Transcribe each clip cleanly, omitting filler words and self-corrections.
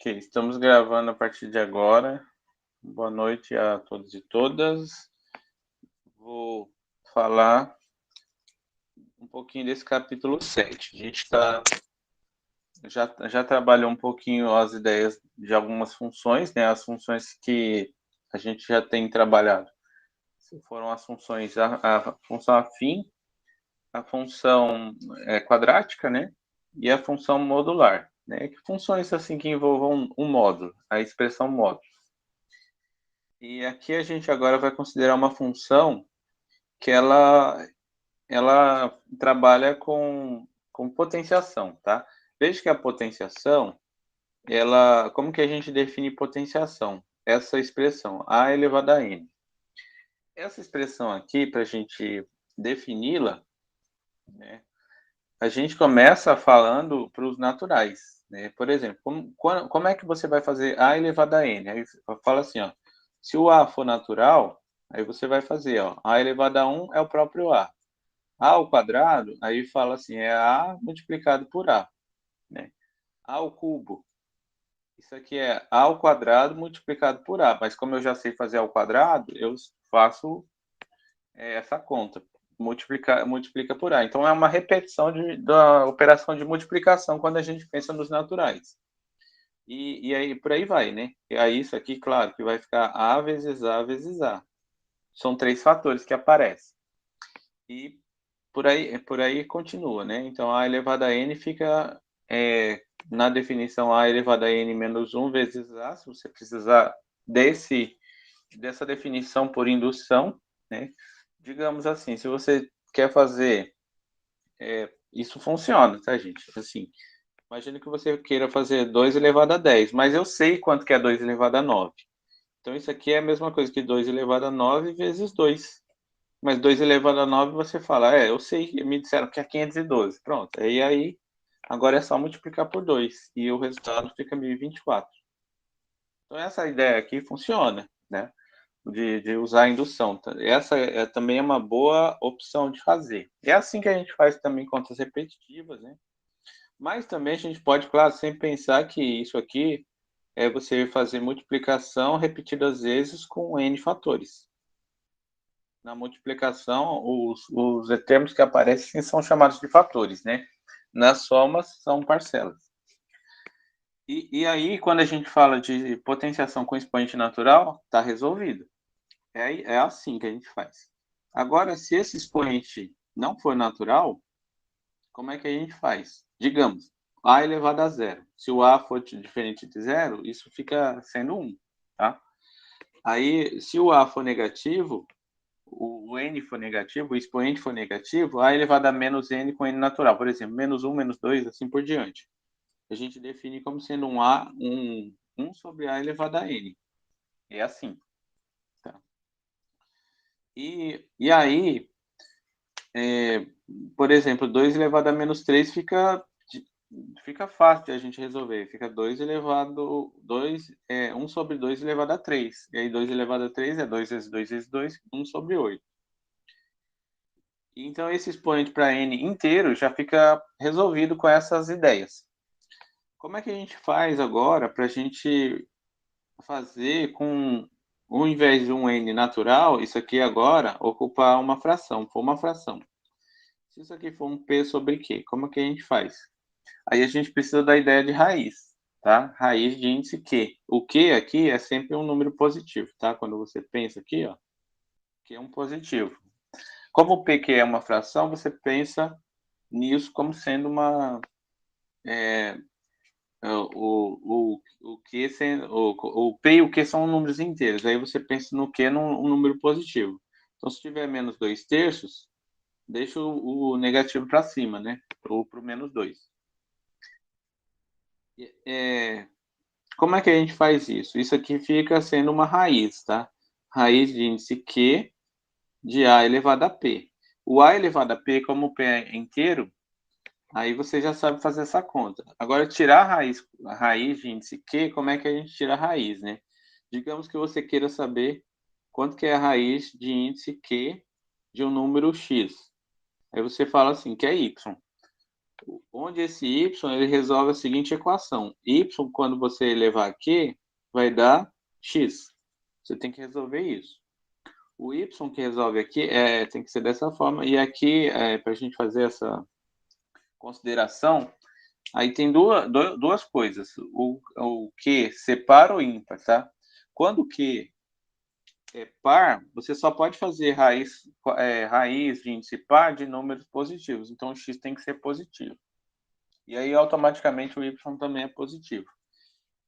Ok, estamos gravando a partir de agora. Boa noite a todos e todas. Vou falar um pouquinho desse capítulo 7. A gente já trabalhou um pouquinho as ideias de algumas funções, né? As funções que a gente já tem trabalhado foram as funções, a função afim, a função quadrática, né? E a função modular, né? Que funções assim que envolvam um módulo, a expressão módulo. E aqui a gente agora vai considerar uma função que ela trabalha com potenciação, tá? Veja que a potenciação, como que a gente define potenciação? Essa expressão, a elevado a n. Essa expressão aqui, para a gente defini-la, né, a gente começa falando para os naturais, né? Por exemplo, como é que você vai fazer a elevado a n? Aí fala assim, ó, se o a for natural, aí você vai fazer, ó, a elevado a 1 é o próprio a. A ao quadrado, aí fala assim, é a multiplicado por a, né? A ao cubo, isso aqui é a ao quadrado multiplicado por a, mas como eu já sei fazer ao quadrado, eu faço essa conta, multiplica por a. Então é uma repetição da operação de multiplicação quando a gente pensa nos naturais. E aí por aí vai, né? E aí isso aqui, claro, que vai ficar a vezes a vezes a. São três fatores que aparecem. E por aí continua, né? Então a elevado a n fica na definição a elevado a n menos 1 vezes a, se você precisar dessa definição por indução, né? Digamos assim, se você quer fazer, isso funciona, tá, gente? Assim, imagina que você queira fazer 2 elevado a 10, mas eu sei quanto que é 2 elevado a 9. Então isso aqui é a mesma coisa que 2 elevado a 9 vezes 2. Mas 2 elevado a 9 você fala, eu sei, me disseram que é 512. Pronto, e aí agora é só multiplicar por 2 e o resultado fica 1024. Então essa ideia aqui funciona, né? De usar a indução. Essa também é uma boa opção de fazer. É assim que a gente faz também contas repetitivas, né? Mas também a gente pode, claro, sempre pensar que isso aqui é você fazer multiplicação repetidas vezes com n fatores. Na multiplicação, os termos que aparecem são chamados de fatores, né? Nas somas, são parcelas. E aí, quando a gente fala de potenciação com expoente natural, está resolvido. É assim que a gente faz. Agora, se esse expoente não for natural, como é que a gente faz? Digamos, a elevado a zero. Se o a for diferente de zero, isso fica sendo 1, tá? Aí, se o a for negativo, o n for negativo, o expoente for negativo, a elevado a menos n com n natural. Por exemplo, menos 1, menos 2, assim por diante. A gente define como sendo um sobre a elevado a n. É assim. Tá? E aí, por exemplo, 2 elevado a menos 3 fica fácil de a gente resolver. Fica 2 elevado... 1 sobre 2 elevado a 3. E aí 2 elevado a 3 é 2 vezes 2 vezes 2, 1 sobre 8. Então, esse expoente para n inteiro já fica resolvido com essas ideias. Como é que a gente faz agora para a gente fazer com, ao invés de um n natural, isso aqui agora ocupar uma fração, for uma fração. Se isso aqui for um p sobre q, como é que a gente faz? Aí a gente precisa da ideia de raiz, tá? Raiz de índice q. O q aqui é sempre um número positivo, tá? Quando você pensa aqui, ó, q é um positivo. Como o pq é uma fração, você pensa nisso como sendo uma... o P e o Q são números inteiros. Aí você pensa no Q num número positivo. Então, se tiver menos 2 terços, deixa o negativo para cima, né? Ou para o menos 2. Como é que a gente faz isso? Isso aqui fica sendo uma raiz, tá? Raiz de índice Q de A elevado a P. O A elevado a P, como o P é inteiro, aí você já sabe fazer essa conta. Agora, tirar a raiz de índice Q, como é que a gente tira a raiz, né? Digamos que você queira saber quanto que é a raiz de índice Q de um número X. Aí você fala assim, que é Y. onde esse y ele resolve a seguinte equação. Y, quando você elevar aqui, vai dar x. Você tem que resolver isso. O y que resolve aqui tem que ser dessa forma. E aqui, para a gente fazer essa consideração, aí tem duas coisas. O que separa o ímpar, tá? Quando o que é par, você só pode fazer raiz de índice par de números positivos. Então, o x tem que ser positivo. E aí, automaticamente, o y também é positivo.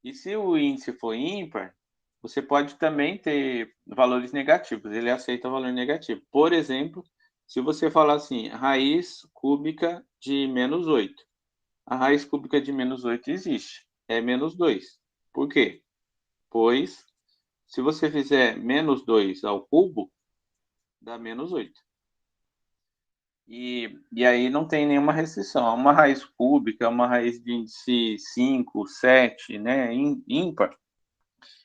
E se o índice for ímpar, você pode também ter valores negativos. Ele aceita valor negativo. Por exemplo, se você falar assim, raiz cúbica de menos 8. A raiz cúbica de menos 8 existe. É menos 2. Por quê? Pois, se você fizer menos 2 ao cubo, dá menos 8. E aí não tem nenhuma restrição. Uma raiz cúbica, uma raiz de índice 5, 7, né, ímpar,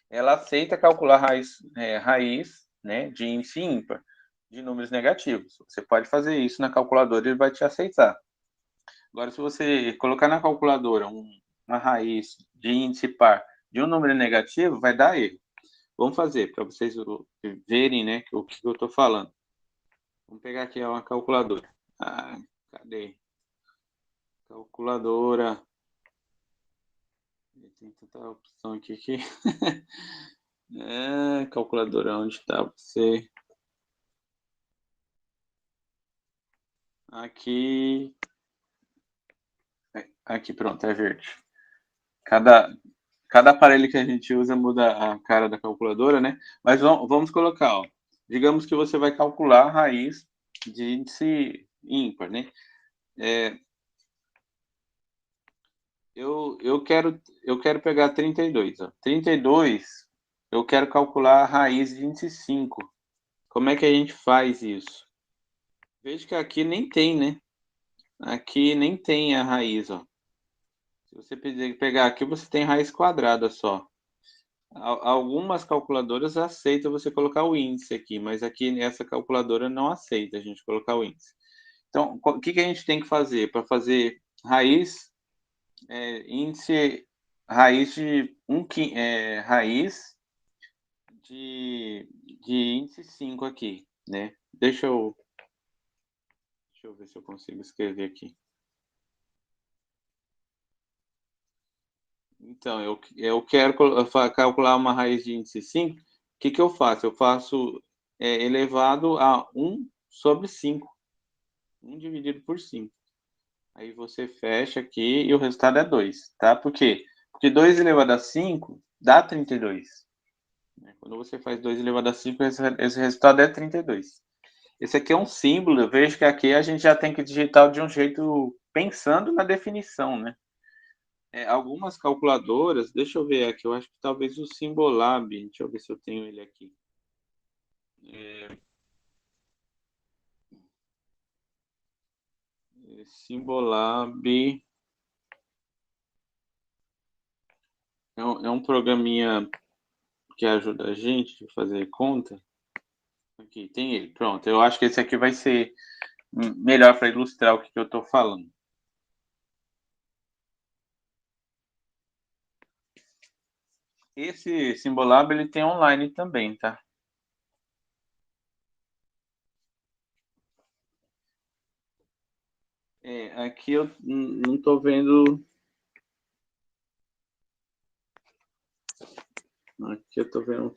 ela aceita calcular raiz né, de índice ímpar, de números negativos. Você pode fazer isso na calculadora e ele vai te aceitar. Agora, se você colocar na calculadora uma raiz de índice par de um número negativo, vai dar erro. Vamos fazer para vocês verem né, o que eu estou falando. Vamos pegar aqui uma calculadora. Cadê? Calculadora. Tem tanta opção aqui que. Calculadora, onde está você? Aqui. Aqui, pronto, é verde. Cada aparelho que a gente usa muda a cara da calculadora, né? Mas vamos colocar, ó. Digamos que você vai calcular a raiz de índice ímpar, né? Eu quero pegar 32. Ó. 32, eu quero calcular a raiz de índice 5. Como é que a gente faz isso? Veja que aqui nem tem, né? Aqui nem tem a raiz, ó. Se você pegar aqui, você tem raiz quadrada só. Algumas calculadoras aceitam você colocar o índice aqui, mas aqui essa calculadora não aceita a gente colocar o índice. Então, o que a gente tem que fazer? Para fazer raiz, índice, raiz de raiz de índice 5 aqui, né? Deixa eu ver se eu consigo escrever aqui. Então, eu quero calcular uma raiz de índice 5. O que eu faço? Eu faço elevado a 1 sobre 5. 1 dividido por 5. Aí você fecha aqui e o resultado é 2, tá? Por quê? Porque 2 elevado a 5 dá 32. Quando você faz 2 elevado a 5, esse resultado é 32. Esse aqui é um símbolo. Eu vejo que aqui a gente já tem que digitar de um jeito pensando na definição, né? Algumas calculadoras, deixa eu ver aqui, eu acho que talvez o Symbolab, deixa eu ver se eu tenho ele aqui. Symbolab é um programinha que ajuda a gente a fazer conta. Aqui, tem ele. Pronto, eu acho que esse aqui vai ser melhor para ilustrar o que eu estou falando. Esse Symbolab ele tem online também, tá? Aqui eu não estou vendo. Aqui eu tô vendo.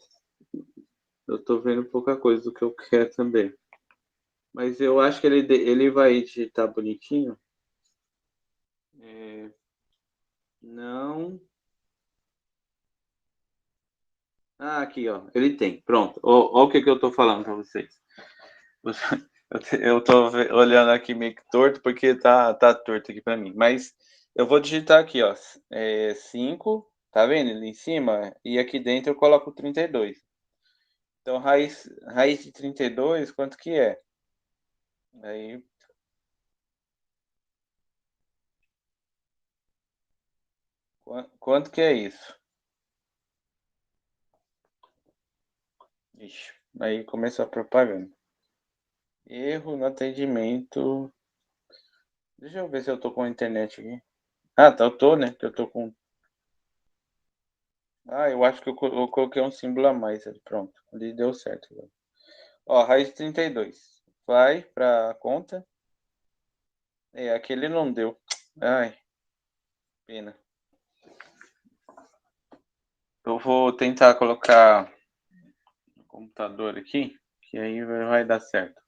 Eu tô vendo pouca coisa do que eu quero também. Mas eu acho que ele vai digitar bonitinho. Não. Aqui, ó. Ele tem. Pronto. Olha o que eu tô falando para vocês. Eu tô olhando aqui meio que torto, porque tá torto aqui para mim. Mas eu vou digitar aqui, ó. 5, tá vendo? Ali em cima. E aqui dentro eu coloco 32. Então, raiz de 32, quanto que é? Aí, quanto que é isso? Ixi, aí começou a propaganda. Erro no atendimento Deixa eu ver se eu tô com a internet aqui. Ah, tá, eu tô, né? Que eu tô com. Ah, eu acho que eu coloquei um símbolo a mais ali. Pronto. Ali deu certo. Ó, raiz de 32. Vai pra conta. É, aquele não deu. Ai, pena. Eu vou tentar colocar no computador aqui, que aí vai dar certo.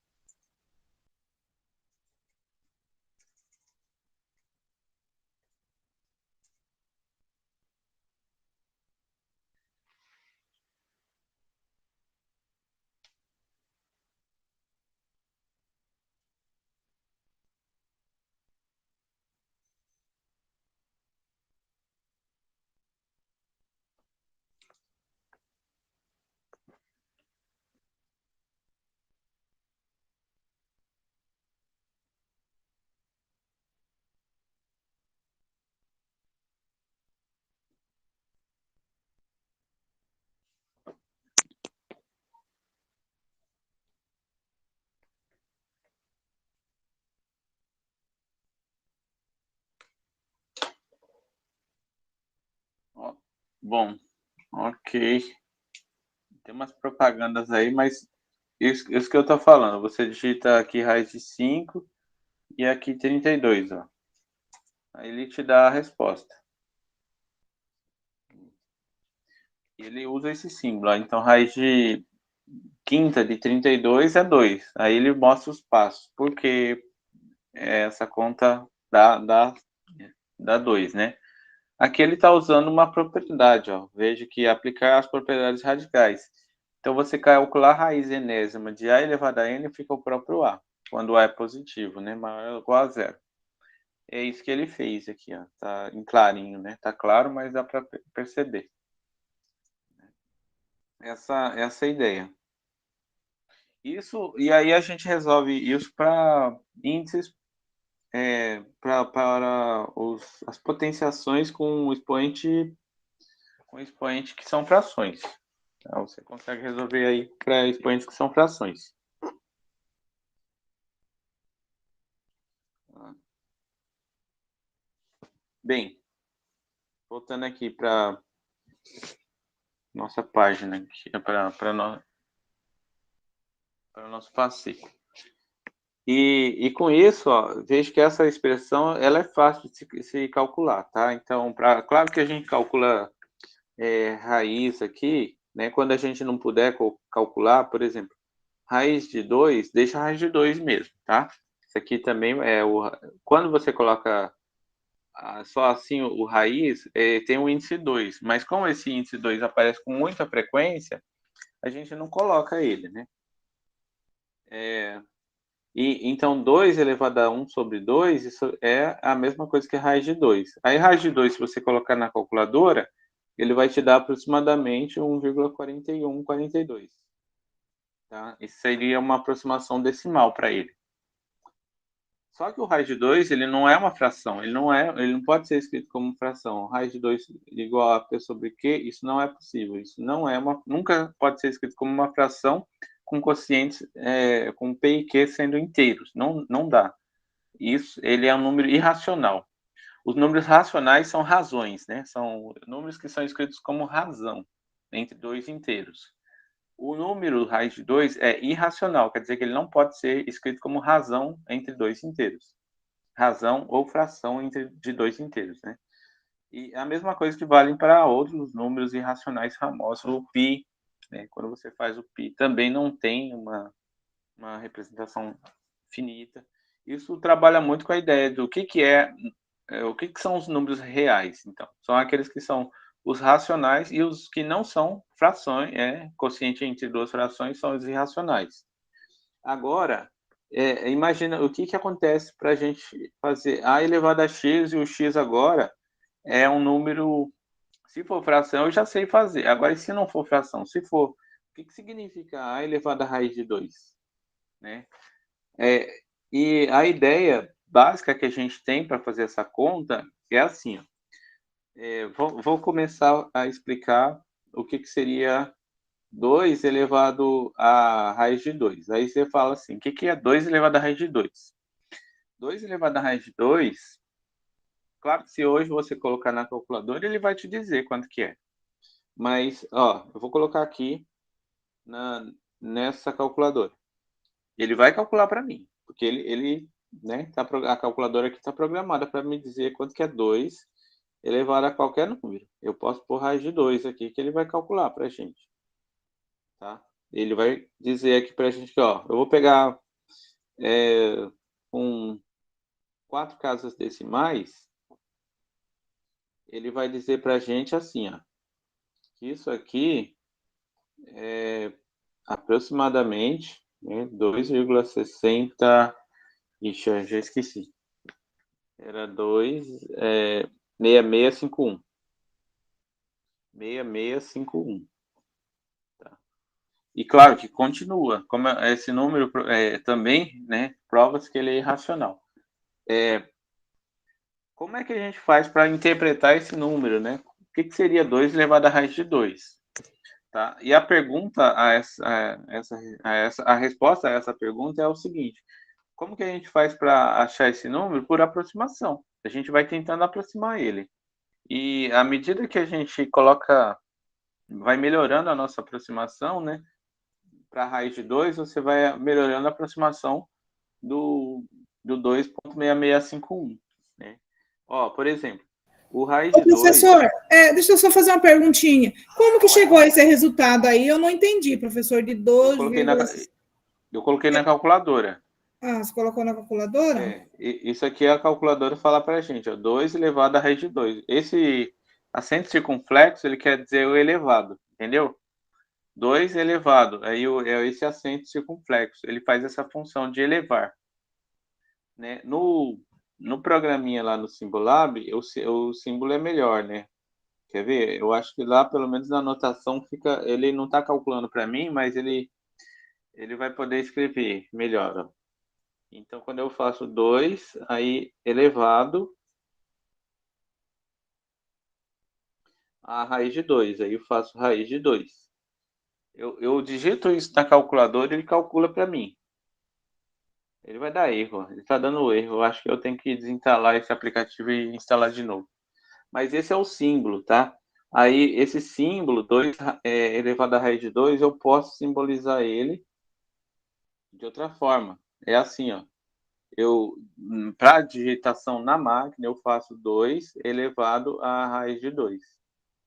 Ó, bom, ok. Tem umas propagandas aí, mas isso que eu tô falando. Você digita aqui raiz de 5 e aqui 32, ó. Aí ele te dá a resposta. E ele usa esse símbolo, ó. Então, raiz de quinta de 32 é 2. Aí ele mostra os passos. Porque essa conta dá 2, né? Aqui ele está usando uma propriedade, ó. Veja que aplicar as propriedades radicais. Então, você calcular a raiz enésima de a elevado a n fica o próprio a, quando a é positivo, né? Maior ou igual a zero. É isso que ele fez aqui, ó. Tá em clarinho, né? Tá claro, mas dá para perceber. Essa é a ideia. Isso, e aí a gente resolve isso para índices, para as potenciações com expoente que são frações. Então, você consegue resolver aí para expoentes que são frações. Bem, voltando aqui para nossa página, para o nosso fascículo. E com isso, ó, vejo que essa expressão ela é fácil de se calcular, tá? Então, claro que a gente calcula raiz aqui, né? Quando a gente não puder calcular, por exemplo, raiz de 2, deixa a raiz de 2 mesmo, tá? Isso aqui também é quando você coloca só assim o raiz, tem o índice 2, mas como esse índice 2 aparece com muita frequência, a gente não coloca ele, né? E então 2 elevado a 1 sobre 2, isso é a mesma coisa que raiz de 2. Aí raiz de 2, se você colocar na calculadora, ele vai te dar aproximadamente 1,4142. Tá? Isso seria uma aproximação decimal para ele. Só que o raiz de 2, ele não é uma fração, ele não pode ser escrito como fração. Raiz de 2 igual a P sobre Q, isso não é possível. Isso não é nunca pode ser escrito como uma fração com quocientes, com P e Q sendo inteiros. Não dá. Isso, ele é um número irracional. Os números racionais são razões, né? São números que são escritos como razão entre dois inteiros. O número raiz de 2 é irracional, quer dizer que ele não pode ser escrito como razão entre dois inteiros. Razão ou fração de dois inteiros, né? E a mesma coisa que vale para outros números irracionais famosos, o π, né? Quando você faz o π, também não tem uma representação finita. Isso trabalha muito com a ideia do que o que são os números reais. Então, são aqueles que são os racionais e os que não são frações, quociente entre duas frações são os irracionais. Agora, imagina o que acontece para a gente fazer a elevado a x, e o x agora é um número, se for fração, eu já sei fazer. Agora, se não for fração, se for, o que significa a elevado à raiz de 2? Né? E a ideia básica que a gente tem para fazer essa conta é assim, ó. Vou começar a explicar o que seria 2 elevado à raiz de 2. Aí você fala assim, o que é 2 elevado à raiz de 2? 2 elevado à raiz de 2, claro que se hoje você colocar na calculadora, ele vai te dizer quanto que é. Mas, ó, eu vou colocar aqui nessa calculadora. Ele vai calcular para mim, porque ele né, a calculadora aqui está programada para me dizer quanto que é 2 elevado a qualquer número. Eu posso pôr raiz de 2 aqui, que ele vai calcular para a gente. Tá? Ele vai dizer aqui para a gente que, ó, eu vou pegar com 4 casas decimais, ele vai dizer para a gente assim, ó, que isso aqui é aproximadamente, né, 2,60. Ixi, eu já esqueci. Era 6651. 6651. Tá? E claro que continua. Como esse número também, né, prova-se que ele é irracional. Como é que a gente faz para interpretar esse número, né? O que seria 2 elevado à raiz de 2? Tá? E a pergunta a resposta a essa pergunta é o seguinte: como que a gente faz para achar esse número? Por aproximação. A gente vai tentando aproximar ele. E à medida que a gente vai melhorando a nossa aproximação, né? Para a raiz de 2, você vai melhorando a aproximação do 2,6651. Né? Ó, por exemplo, o raiz Ô, de 2. professor, deixa eu só fazer uma perguntinha. Como que chegou esse resultado aí? Eu não entendi, professor, de Eu 2, coloquei na calculadora. ah, você colocou na calculadora? Isso aqui é a calculadora falar para a gente, ó, 2 elevado à raiz de 2. Esse acento circunflexo, ele quer dizer o elevado, entendeu? 2 elevado, aí é esse acento circunflexo, ele faz essa função de elevar. Né? No programinha lá no Symbolab, o símbolo é melhor, né? Quer ver? Eu acho que lá, pelo menos na anotação, ele não está calculando para mim, mas ele vai poder escrever melhor. Ó. Então, quando eu faço 2, aí elevado a raiz de 2, aí eu faço raiz de 2. Eu digito isso na calculadora e ele calcula para mim. Ele vai dar erro, ele está dando erro. Eu acho que eu tenho que desinstalar esse aplicativo e instalar de novo. Mas esse é o símbolo, tá? Aí, esse símbolo, 2 elevado à raiz de 2, eu posso simbolizar ele de outra forma. É assim, ó. Para digitação na máquina, eu faço 2 elevado à raiz de 2.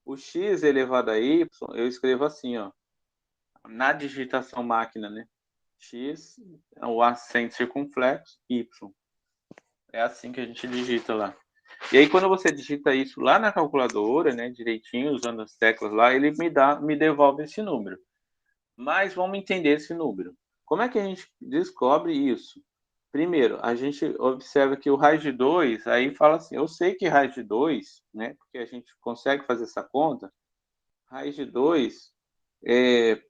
O x elevado a y, eu escrevo assim, ó. Na digitação máquina, né? X, o acento circunflexo, y. É assim que a gente digita lá. E aí, quando você digita isso lá na calculadora, né, direitinho, usando as teclas lá, ele me devolve esse número. Mas vamos entender esse número. Como é que a gente descobre isso? Primeiro, a gente observa que o raiz de 2, aí fala assim, eu sei que raiz de 2, né, porque a gente consegue fazer essa conta, raiz de 2, ele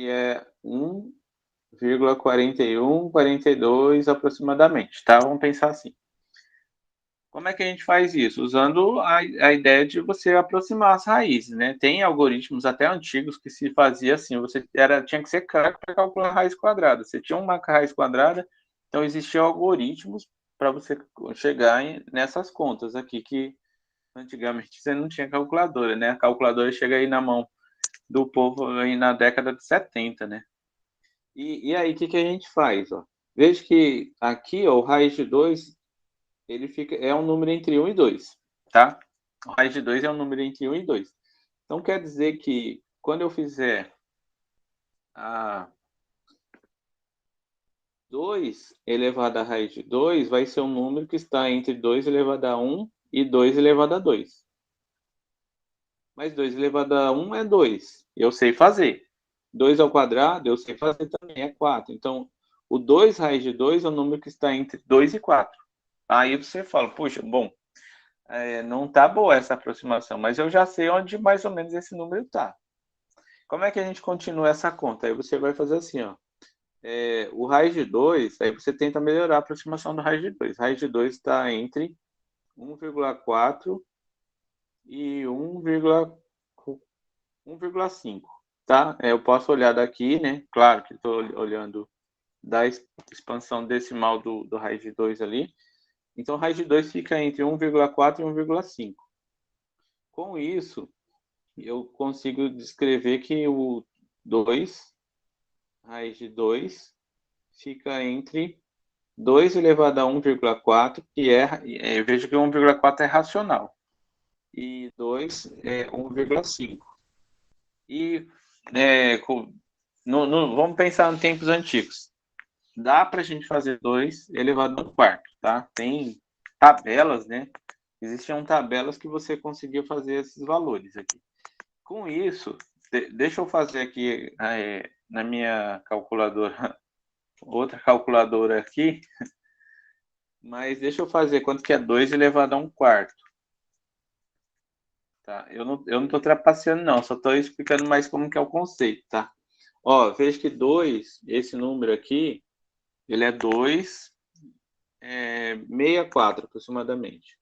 é 1,41, 42 aproximadamente, tá? Vamos pensar assim. Como é que a gente faz isso? Usando a ideia de você aproximar as raízes, né? Tem algoritmos até antigos que se fazia assim, tinha que ser craque para calcular a raiz quadrada. Você tinha uma raiz quadrada, então existiam algoritmos para você chegar nessas contas aqui, que antigamente você não tinha calculadora, né? A calculadora chega aí na mão do povo aí na década de 70, né? E aí, o que a gente faz? Ó? Veja que aqui, ó, o raiz de 2 é um número entre 1 e 2, tá? O raiz de 2 é um número entre 1 e 2. Então, quer dizer que quando eu fizer a 2 elevado à raiz de 2, vai ser um número que está entre 2 elevado a 1 e 2 elevado a 2. Mas 2 elevado a 1 é 2. Eu sei fazer. 2 ao quadrado, eu sei fazer também, é 4. Então, o 2 raiz de 2 é um número que está entre 2 e 4. Aí você fala, puxa, bom, não está boa essa aproximação, mas eu já sei onde mais ou menos esse número está. Como é que a gente continua essa conta? Aí você vai fazer assim, ó. O raiz de 2, aí você tenta melhorar a aproximação do raiz de 2. Raiz de 2 está entre 1,4 e 1,5, tá? Eu posso olhar daqui, né? Claro que estou olhando da expansão decimal do raiz de 2 ali. Então, raiz de 2 fica entre 1,4 e 1,5. Com isso, eu consigo descrever que o 2, raiz de 2, fica entre 2 elevado a 1,4, que eu vejo que 1,4 é racional, e 2 é 1,5. E vamos pensar em tempos antigos. Dá para a gente fazer 2 elevado ao quarto, tá? Tem tabelas, né? Existiam tabelas que você conseguia fazer esses valores aqui. Com isso, deixa eu fazer aqui na minha calculadora, outra calculadora aqui, mas deixa eu fazer quanto que é 2 elevado a 1 quarto. Tá? Eu não estou trapaceando, não, só estou explicando mais como que é o conceito, tá? Ó, veja que 2, esse número aqui, ele é 2,64 aproximadamente.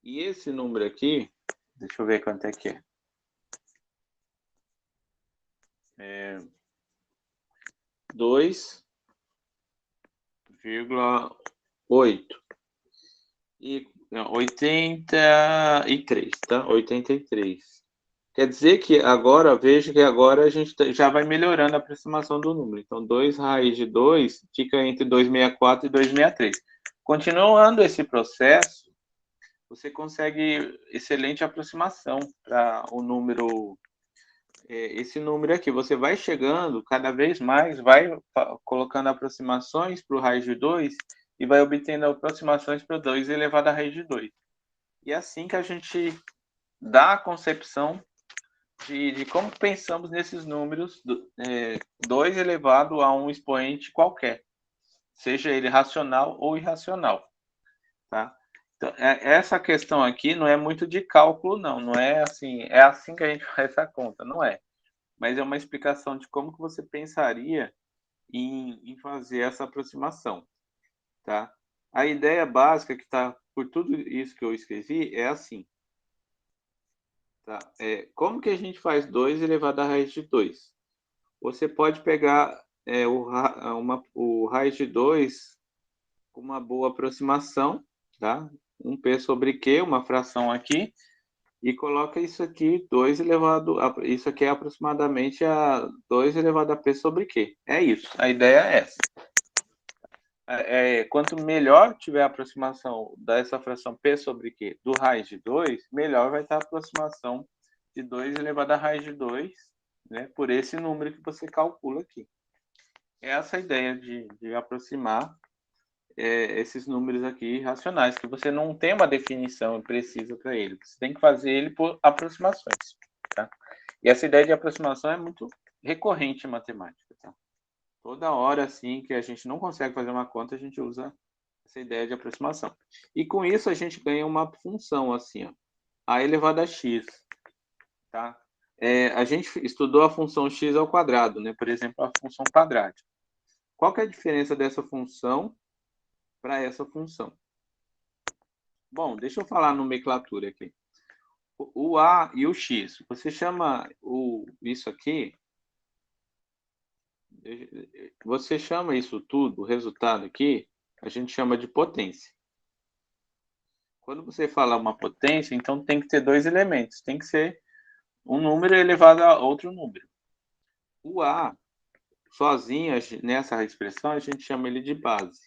E esse número aqui, deixa eu ver quanto é que é. 2,8 e 83, tá? 83. Quer dizer que agora, veja que agora a gente já vai melhorando a aproximação do número. Então, 2 raiz de 2 fica entre 2,64 e 2,63. Continuando esse processo, você consegue excelente aproximação para o número, esse número aqui. Você vai chegando cada vez mais, vai colocando aproximações para o raiz de 2 e vai obtendo aproximações para 2 elevado à raiz de 2. E é assim que a gente dá a concepção de como pensamos nesses números, 2 elevado a um expoente qualquer, seja ele racional ou irracional. Tá? Então, essa questão aqui não é muito de cálculo, não é assim que a gente faz essa conta, não é. Mas é uma explicação de como que você pensaria em fazer essa aproximação. Tá? A ideia básica que está por tudo isso que eu escrevi é assim. Tá? Como que a gente faz 2 elevado à raiz de 2? Você pode pegar o raiz de 2 com uma boa aproximação, tá? 1p sobre q, uma fração aqui, e coloca isso aqui, 2 elevado a... Isso aqui é aproximadamente a 2 elevado a p sobre q. É isso, a ideia é essa. Quanto melhor tiver a aproximação dessa fração p sobre q do raiz de 2, melhor vai estar a aproximação de 2 elevado a raiz de 2, né, por esse número que você calcula aqui. Essa ideia de aproximar esses números aqui racionais, que você não tem uma definição precisa para ele, você tem que fazer ele por aproximações. Tá? E essa ideia de aproximação é muito recorrente em matemática. Tá? Toda hora, assim, que a gente não consegue fazer uma conta, a gente usa essa ideia de aproximação. E com isso a gente ganha uma função assim, ó, a elevado a x. Tá? A gente estudou a função x ao quadrado, né? Por exemplo, a função quadrática. Qual que é a diferença dessa função para essa função? Bom, deixa eu falar a nomenclatura aqui. O a e o x. Você chama isso aqui... Você chama isso tudo, o resultado aqui, a gente chama de potência. Quando você fala uma potência, então tem que ter 2 elementos. Tem que ser um número elevado a outro número. O a, sozinho, nessa expressão, a gente chama ele de base.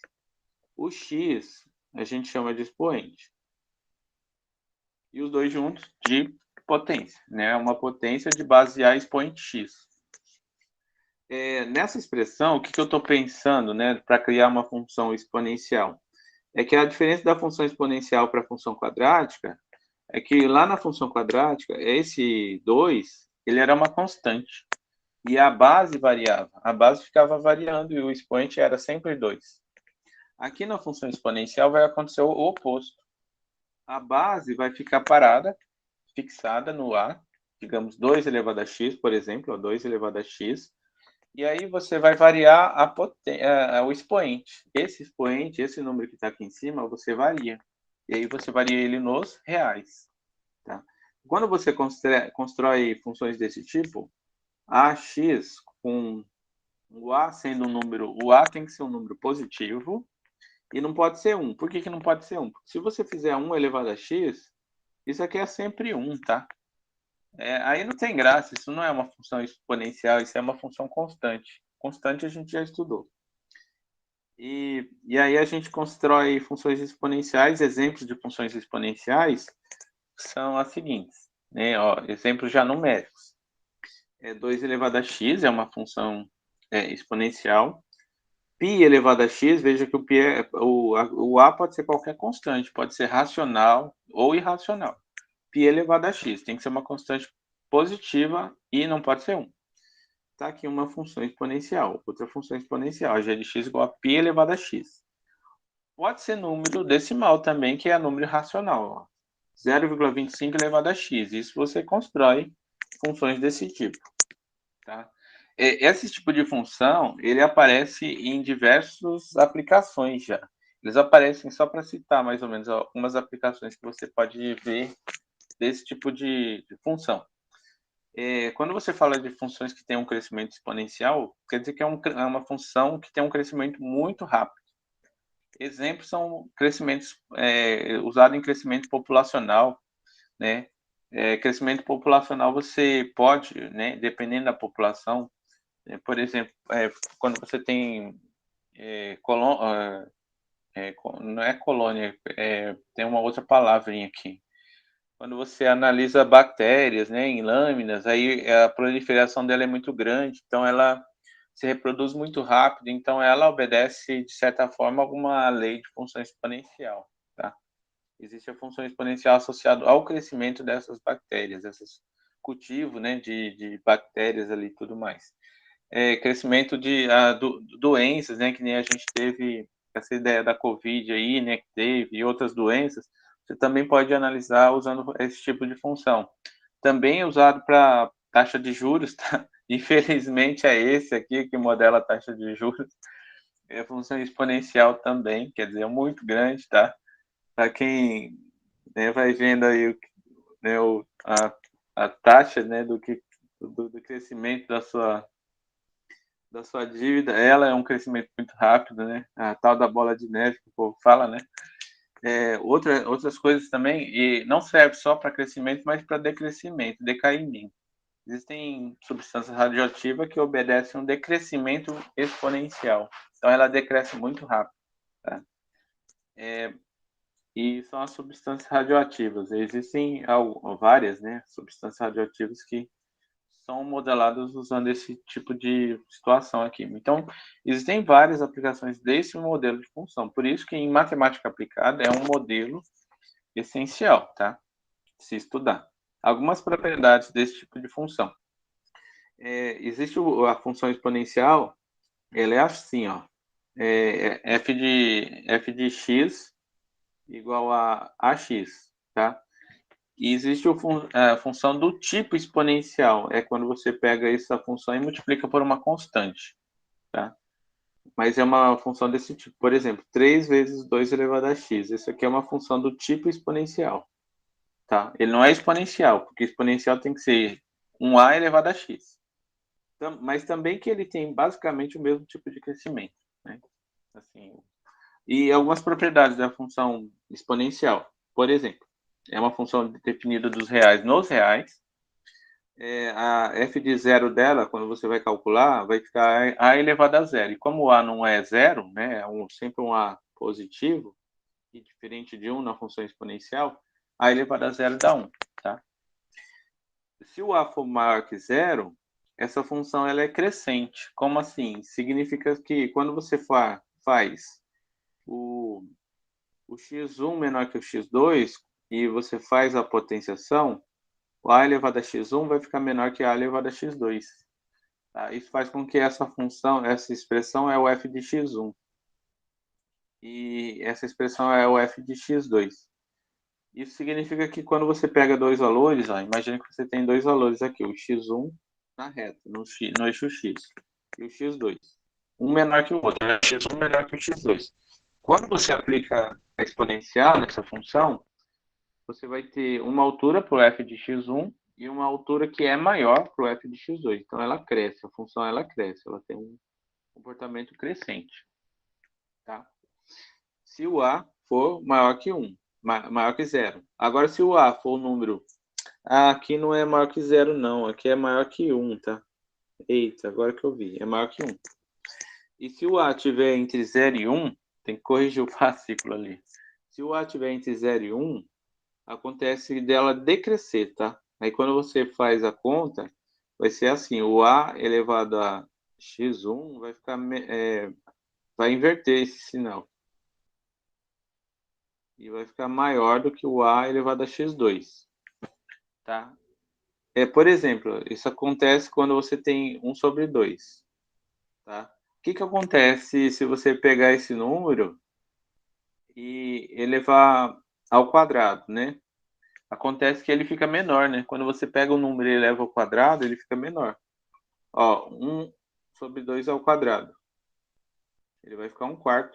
O x, a gente chama de expoente. E os dois juntos de potência, né? Uma potência de base A expoente x. Nessa expressão, o que eu estou pensando, né, para criar uma função exponencial? É que a diferença da função exponencial para a função quadrática é que lá na função quadrática, esse 2, ele era uma constante. E a base variava. A base ficava variando e o expoente era sempre 2. Aqui na função exponencial vai acontecer o oposto. A base vai ficar parada, fixada no A, digamos 2 elevado a x, por exemplo, 2 elevado a x, e aí você vai variar o expoente. Esse expoente, esse número que está aqui em cima, você varia. E aí você varia ele nos reais. Tá? Quando você constrói funções desse tipo, ax com O A sendo um número, o A tem que ser um número positivo e não pode ser 1. Por que, que não pode ser 1? Porque se você fizer 1 elevado a x, isso aqui é sempre 1, tá? Aí não tem graça, isso não é uma função exponencial, isso é uma função constante. Constante a gente já estudou. E aí a gente constrói funções exponenciais, exemplos de funções exponenciais são as seguintes, né? Ó, exemplos já numéricos. 2 elevado a x é uma função exponencial. Π elevado a x, veja que o A pode ser qualquer constante, pode ser racional ou irracional. Π elevado a x tem que ser uma constante positiva e não pode ser 1. Está aqui uma função exponencial, outra função exponencial, g de x igual a π elevado a x. Pode ser número decimal também, que é número racional. 0,25 elevado a x. Isso você constrói funções desse tipo. Tá? Esse tipo de função, ele aparece em diversas aplicações já. Eles aparecem, só para citar mais ou menos algumas aplicações que você pode ver desse tipo de função. Quando você fala de funções que têm um crescimento exponencial, quer dizer que é uma função que tem um crescimento muito rápido. Exemplos são crescimentos usados em crescimento populacional, né? Crescimento populacional você pode, né, dependendo da população, por exemplo, quando você tem não é colônia, tem uma outra palavrinha aqui. Quando você analisa bactérias, né, em lâminas, aí a proliferação dela é muito grande, então ela se reproduz muito rápido, então ela obedece, de certa forma, alguma lei de função exponencial, tá? Existe a função exponencial associada ao crescimento dessas bactérias, esses cultivos, né, de bactérias ali e tudo mais. Crescimento de doenças, né, que nem a gente teve essa ideia da Covid aí, né, que teve, e outras doenças, você também pode analisar usando esse tipo de função. Também é usado para taxa de juros, tá? Infelizmente é esse aqui que modela a taxa de juros. É função exponencial também, quer dizer, é muito grande, tá? Para quem, né, vai vendo aí né, a taxa, né, do crescimento da sua dívida, ela é um crescimento muito rápido, né? A tal da bola de neve que o povo fala, né? Outras coisas também, e não serve só para crescimento, mas para decrescimento, decaimento. Existem substâncias radioativas que obedecem um decrescimento exponencial. Então, ela decresce muito rápido. Tá? E são as substâncias radioativas. Existem várias, né, substâncias radioativas que são modeladas usando esse tipo de situação aqui. Então, existem várias aplicações desse modelo de função. Por isso que em matemática aplicada é um modelo essencial, tá? Se estudar. Algumas propriedades desse tipo de função. Existe a função exponencial, ela é assim, ó. F de x igual a ax, tá? E existe a função do tipo exponencial, é quando você pega essa função e multiplica por uma constante, tá? Mas é uma função desse tipo. Por exemplo, 3 vezes 2 elevado a x. Isso aqui é uma função do tipo exponencial, tá? Ele não é exponencial, porque exponencial tem que ser 1a elevado a x. Mas também que ele tem basicamente o mesmo tipo de crescimento, né? Assim, e algumas propriedades da função exponencial. Por exemplo, é uma função definida dos reais nos reais. A f de zero dela, quando você vai calcular, vai ficar a elevado a zero. E como o a não é zero, né, sempre um a positivo, e diferente de 1 na função exponencial, a elevado a zero dá 1. Tá? Se o a for maior que zero, essa função ela é crescente. Como assim? Significa que quando você faz o x1 menor que o x2 e você faz a potenciação, o a elevado a x1 vai ficar menor que a elevado a x2. Tá? Isso faz com que essa função, essa expressão é o f de x1. E essa expressão é o f de x2. Isso significa que quando você pega dois valores, ó, imagine que você tem dois valores aqui, o x1 na reta, no eixo x, e o x2. Um menor que o outro, né? X1 menor que o x2. Quando você aplica a exponencial nessa função, você vai ter uma altura para o f de x1 e uma altura que é maior para o f de x2. Então, ela cresce, a função ela cresce, ela tem comportamento crescente, tá? Se o A for maior que 1, maior que 0. Agora, se o A for o número... aqui não é maior que 0, não. Aqui é maior que 1, tá? Eita, agora que eu vi. É maior que 1. E se o A tiver entre 0 e 1, tem que corrigir o fascículo ali. Se o A tiver entre 0 e 1, acontece dela decrescer, tá? Aí quando você faz a conta, vai ser assim, o A elevado a x1 vai ficar, vai inverter esse sinal. E vai ficar maior do que o A elevado a x2, tá? Por exemplo, isso acontece quando você tem 1 sobre 2, tá? O que acontece se você pegar esse número e elevar ao quadrado, né? Acontece que ele fica menor, né? Quando você pega o número e eleva ao quadrado, ele fica menor. Ó, 1 sobre 2 ao quadrado. Ele vai ficar 1/4.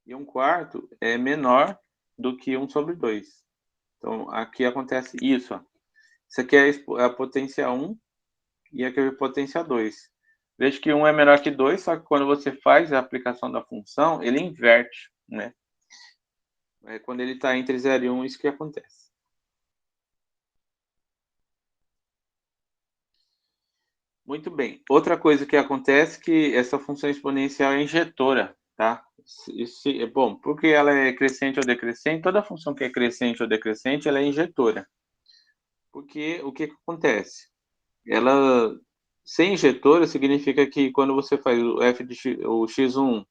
E 1/4 é menor do que 1 sobre 2. Então, aqui acontece isso, ó. Isso aqui é a potência 1 e aqui é a potência 2. Veja que 1 é menor que 2, só que quando você faz a aplicação da função, ele inverte, né? Quando ele está entre 0 e 1, isso que acontece. Muito bem. Outra coisa que acontece é que essa função exponencial é injetora, tá? Bom, porque ela é crescente ou decrescente, toda função que é crescente ou decrescente, ela é injetora. Porque o que acontece? Ela, ser injetora significa que quando você faz o f de x, o x1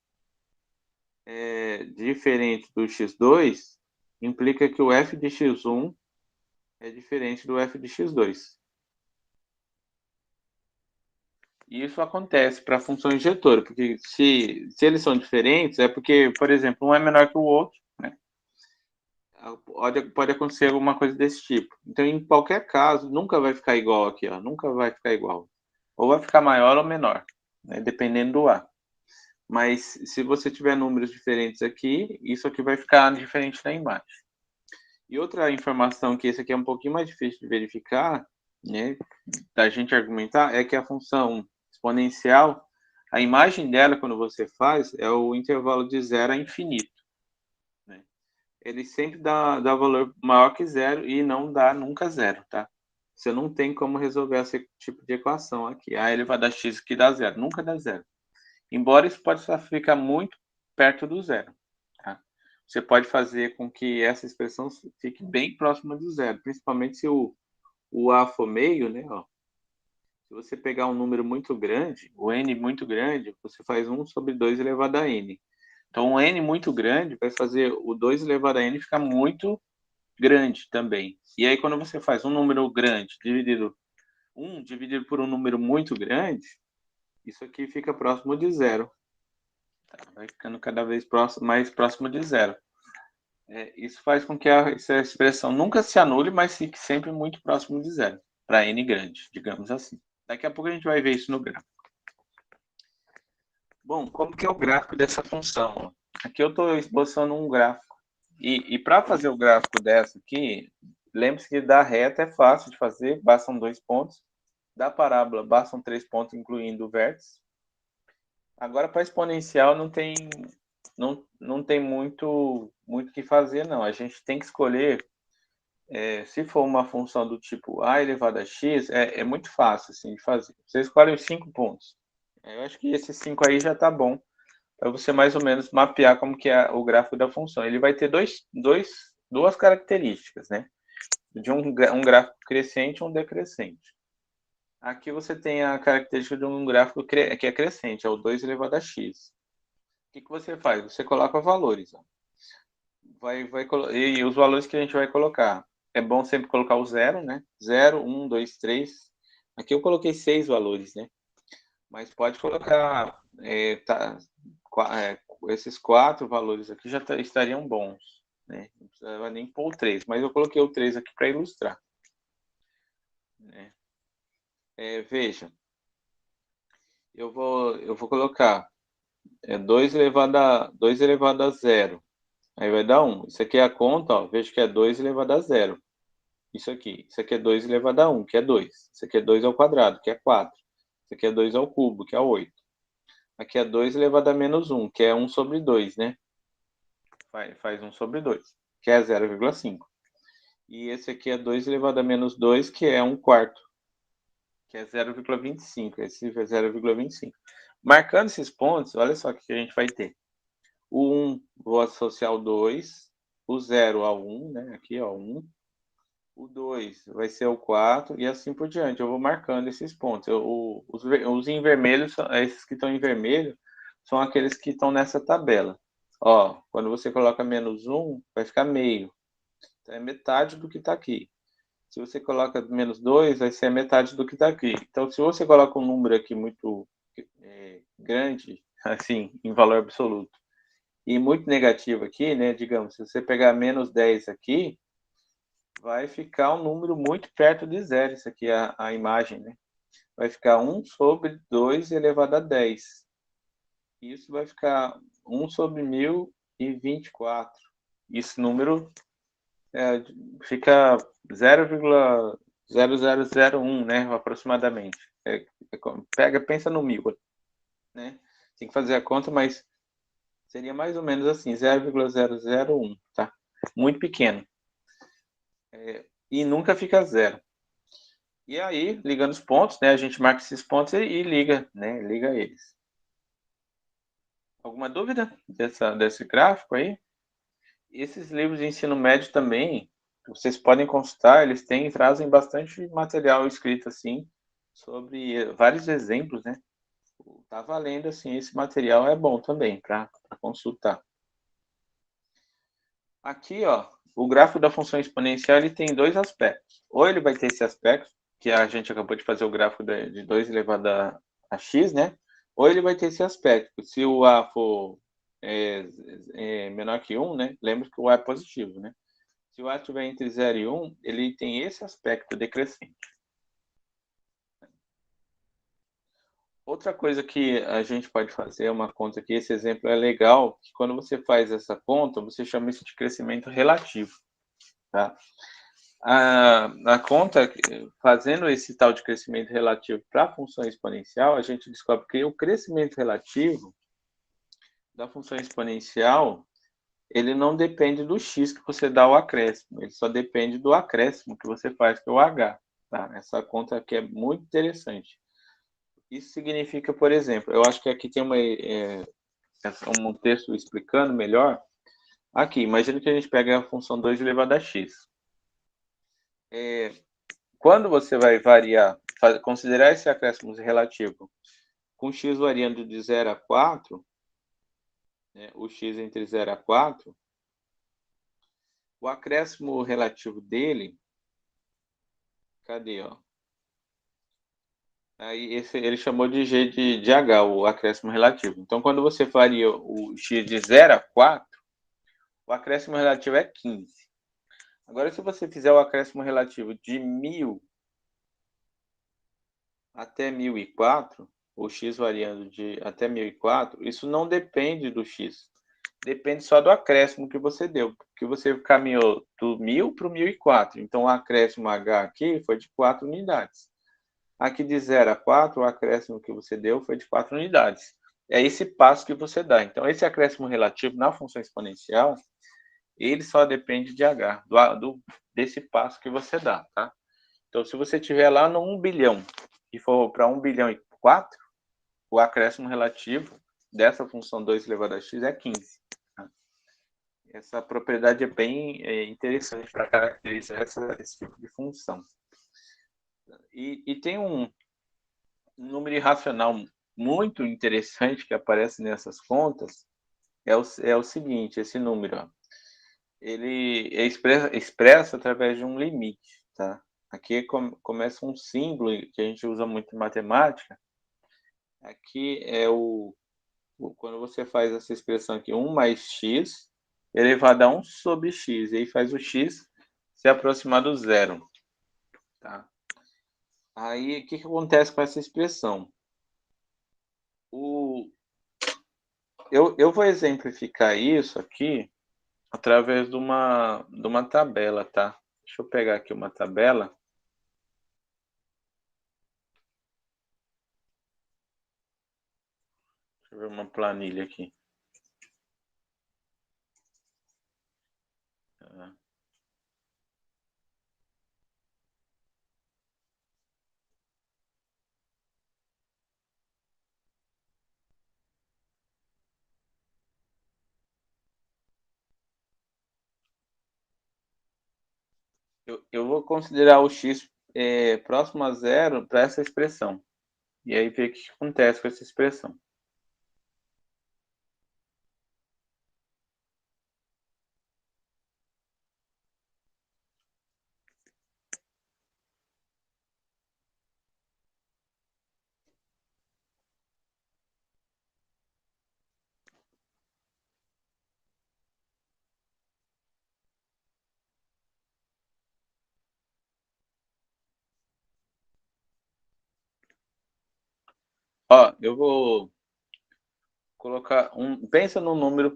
diferente do x2, implica que o f de x1 é diferente do f de x2. E isso acontece para a função injetora, porque se eles são diferentes, é porque, por exemplo, um é menor que o outro, né? Pode acontecer alguma coisa desse tipo. Então, em qualquer caso, nunca vai ficar igual aqui, ó, nunca vai ficar igual. Ou vai ficar maior ou menor, né? Dependendo do A. Mas se você tiver números diferentes aqui, isso aqui vai ficar diferente na imagem. E outra informação que esse aqui é um pouquinho mais difícil de verificar, né, da gente argumentar, é que a função exponencial, a imagem dela, quando você faz, é o intervalo de 0 a infinito. Né? Ele sempre dá valor maior que 0 e não dá nunca 0, tá? Você não tem como resolver esse tipo de equação aqui. A elevado a x que dá 0, nunca dá 0. Embora isso possa ficar muito perto do 0. Tá? Você pode fazer com que essa expressão fique bem próxima do 0, principalmente se o A for meio, né? Ó, se você pegar um número muito grande, o n muito grande, você faz 1 sobre 2 elevado a n. Então, o n muito grande vai fazer o 2 elevado a n ficar muito grande também. E aí, quando você faz um número grande dividido por um número muito grande, isso aqui fica próximo de 0. Vai ficando cada vez mais próximo de 0. Isso faz com que essa expressão nunca se anule, mas fique sempre muito próximo de 0, para n grande, digamos assim. Daqui a pouco a gente vai ver isso no gráfico. Bom, como que é o gráfico dessa função? Aqui eu estou esboçando um gráfico. E para fazer o gráfico dessa aqui, lembre-se que da reta é fácil de fazer, bastam 2 pontos. Da parábola, bastam 3 pontos, incluindo o vértice. Agora, para exponencial, não tem muito o que fazer, não. A gente tem que escolher, se for uma função do tipo a elevado a x, é muito fácil assim, de fazer. Você escolhe os 5 pontos. Eu acho que esses 5 aí já está bom, para você mais ou menos mapear como que é o gráfico da função. Ele vai ter duas características, né? De um gráfico crescente e um decrescente. Aqui você tem a característica de um gráfico que é crescente, é o 2 elevado a x. O que você faz? Você coloca valores. Ó. E os valores que a gente vai colocar. É bom sempre colocar o 0, né? 0, 1, 2, 3. Aqui eu coloquei 6 valores, né? Mas pode colocar esses 4 valores aqui já estariam bons. Né? Não precisava nem pôr o 3, mas eu coloquei o 3 aqui para ilustrar. Né? Veja, eu vou colocar 2 elevado a 0. Aí vai dar 1. Isso aqui é a conta, ó, vejo que é 2 elevado a 0. Isso aqui é 2 elevado a 1, que é 2. Isso aqui é 2 ao quadrado, que é 4. Isso aqui é 2 ao cubo, que é 8. Aqui é 2 elevado a menos 1, que é 1 sobre 2, né? Faz 1 sobre 2, que é 0,5. E esse aqui é 2 elevado a menos 2, que é 1 quarto, que é 0,25. Esse é 0,25. Marcando esses pontos, olha só o que a gente vai ter. O 1, vou associar o 2, o 0 ao 1, né? Aqui, ó, 1. O 2 vai ser o 4 e assim por diante. Eu vou marcando esses pontos. Os em vermelho, esses que estão em vermelho, são aqueles que estão nessa tabela. Ó, quando você coloca menos 1, vai ficar meio. Então, é metade do que está aqui. Se você coloca menos 2, vai ser metade do que está aqui. Então, se você coloca um número aqui muito grande, assim, em valor absoluto, e muito negativo aqui, né? Digamos, se você pegar menos 10 aqui, vai ficar um número muito perto de zero, isso aqui é a imagem, né? Vai ficar 1 sobre 2 elevado a 10. Isso vai ficar 1 sobre 1024. Esse número fica 0,0001, né? Aproximadamente. Pensa no 1000, né? Tem que fazer a conta, mas seria mais ou menos assim, 0,001, tá? Muito pequeno. E nunca fica zero. E aí, ligando os pontos, né? A gente marca esses pontos e liga, né? Liga eles. Alguma dúvida desse gráfico aí? Esses livros de ensino médio também, vocês podem consultar, eles trazem bastante material escrito assim, sobre vários exemplos, né? Tá valendo, assim, esse material é bom também para consultar. Aqui, ó, o gráfico da função exponencial ele tem dois aspectos. Ou ele vai ter esse aspecto, que a gente acabou de fazer o gráfico de 2 elevado a x, né? Ou ele vai ter esse aspecto. Se o a for menor que 1, né? Lembra que o a é positivo, né? Se o a estiver entre 0 e 1, ele tem esse aspecto decrescente. Outra coisa que a gente pode fazer, uma conta aqui, esse exemplo é legal, que quando você faz essa conta, você chama isso de crescimento relativo. Tá? A conta, fazendo esse tal de crescimento relativo para a função exponencial, a gente descobre que o crescimento relativo da função exponencial, ele não depende do x que você dá ao acréscimo, ele só depende do acréscimo que você faz, que é o h. Tá? Essa conta aqui é muito interessante. Isso significa, por exemplo, eu acho que aqui tem um texto explicando melhor. Aqui, imagina que a gente pega a função 2 elevado a x. Quando você vai variar, considerar esse acréscimo relativo com x variando de 0 a 4, né, o x entre 0 a 4, o acréscimo relativo dele, cadê, ó? Aí ele chamou de g de h, o acréscimo relativo. Então, quando você varia o x de 0 a 4, o acréscimo relativo é 15. Agora, se você fizer o acréscimo relativo de 1000 até 1004, o x variando de até 1004, isso não depende do x. Depende só do acréscimo que você deu, que você caminhou do 1000 para o 1004. Então, o acréscimo h aqui foi de 4 unidades. Aqui de 0 a 4, o acréscimo que você deu foi de 4 unidades. É esse passo que você dá. Então, esse acréscimo relativo na função exponencial, ele só depende de h, desse passo que você dá, tá? Então, se você tiver lá no 1 bilhão e for para 1 bilhão e 4, o acréscimo relativo dessa função 2 elevado a x é 15. Tá? Essa propriedade é bem interessante para caracterizar esse tipo de função. E tem um número irracional muito interessante que aparece nessas contas, é o seguinte, esse número, ó, ele é expresso através de um limite, tá? Aqui começa um símbolo que a gente usa muito em matemática. Aqui é quando você faz essa expressão aqui, 1 mais x elevado a 1 sobre x, e aí faz o x se aproximar do zero. Tá? Aí, o que acontece com essa expressão? Eu vou exemplificar isso aqui através de uma tabela, tá? Deixa eu pegar aqui uma tabela. ver uma planilha aqui. Eu vou considerar o x próximo a zero para essa expressão. E aí ver o que acontece com essa expressão. Ó, eu vou colocar pensa num número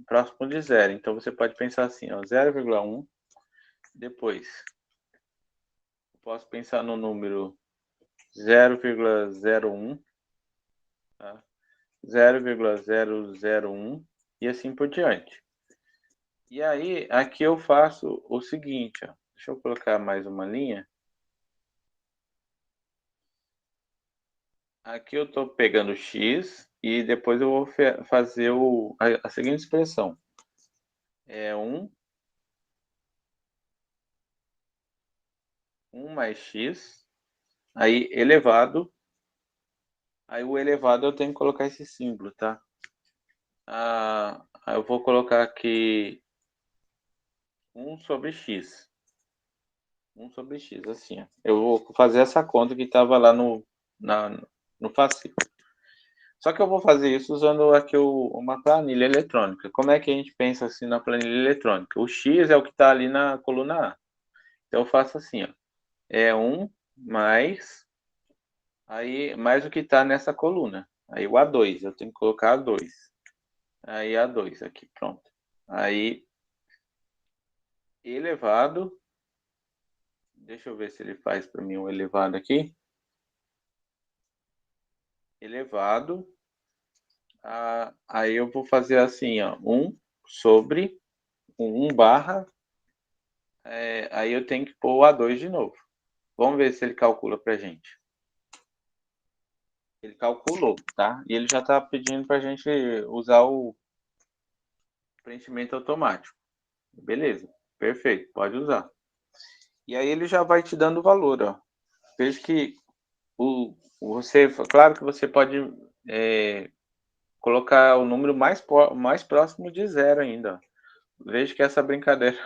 próximo de zero. Então você pode pensar assim, ó, 0,1. Depois, posso pensar no número 0,01, tá? 0,001 e assim por diante. E aí, aqui eu faço o seguinte, ó. Deixa eu colocar mais uma linha. Aqui eu estou pegando x e depois eu vou fazer a seguinte expressão. É 1 mais x, aí elevado. Aí o elevado eu tenho que colocar esse símbolo, tá? Eu vou colocar aqui 1 sobre x. 1 sobre x, assim, ó. Eu vou fazer essa conta que estava lá no fascículo. Só que eu vou fazer isso usando aqui uma planilha eletrônica. Como é que a gente pensa assim na planilha eletrônica? O x é o que está ali na coluna A. Então eu faço assim, ó. É 1 mais, aí, mais o que está nessa coluna. Aí o A2, eu tenho que colocar A2. Aí A2 aqui, pronto. Aí elevado, deixa eu ver se ele faz para mim um elevado aqui. Elevado, aí eu vou fazer assim, ó, 1 sobre 1 barra, aí eu tenho que pôr o A2 de novo. Vamos ver se ele calcula para gente. Ele calculou, tá? E ele já está pedindo para a gente usar o preenchimento automático. Beleza, perfeito, pode usar. E aí ele já vai te dando o valor, ó. Veja que claro que você pode colocar o número mais próximo de zero ainda. Veja que essa brincadeira,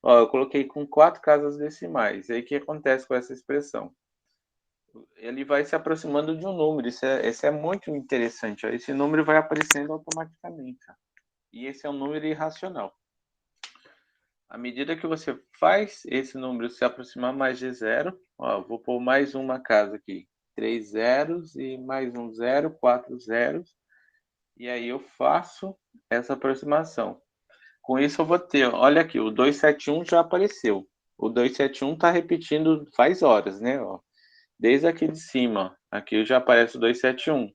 ó, eu coloquei com 4 casas decimais. E aí o que acontece com essa expressão? Ele vai se aproximando de um número. Isso é muito interessante. Ó. Esse número vai aparecendo automaticamente. Ó. E esse é um número irracional. À medida que você faz esse número se aproximar mais de zero, ó, vou pôr mais uma casa aqui. 3 zeros e mais um zero, 4 zeros. E aí eu faço essa aproximação. Com isso eu vou ter, olha aqui, o 271 já apareceu. O 271 está repetindo faz horas, né? Ó. Desde aqui de cima, aqui já aparece o 271.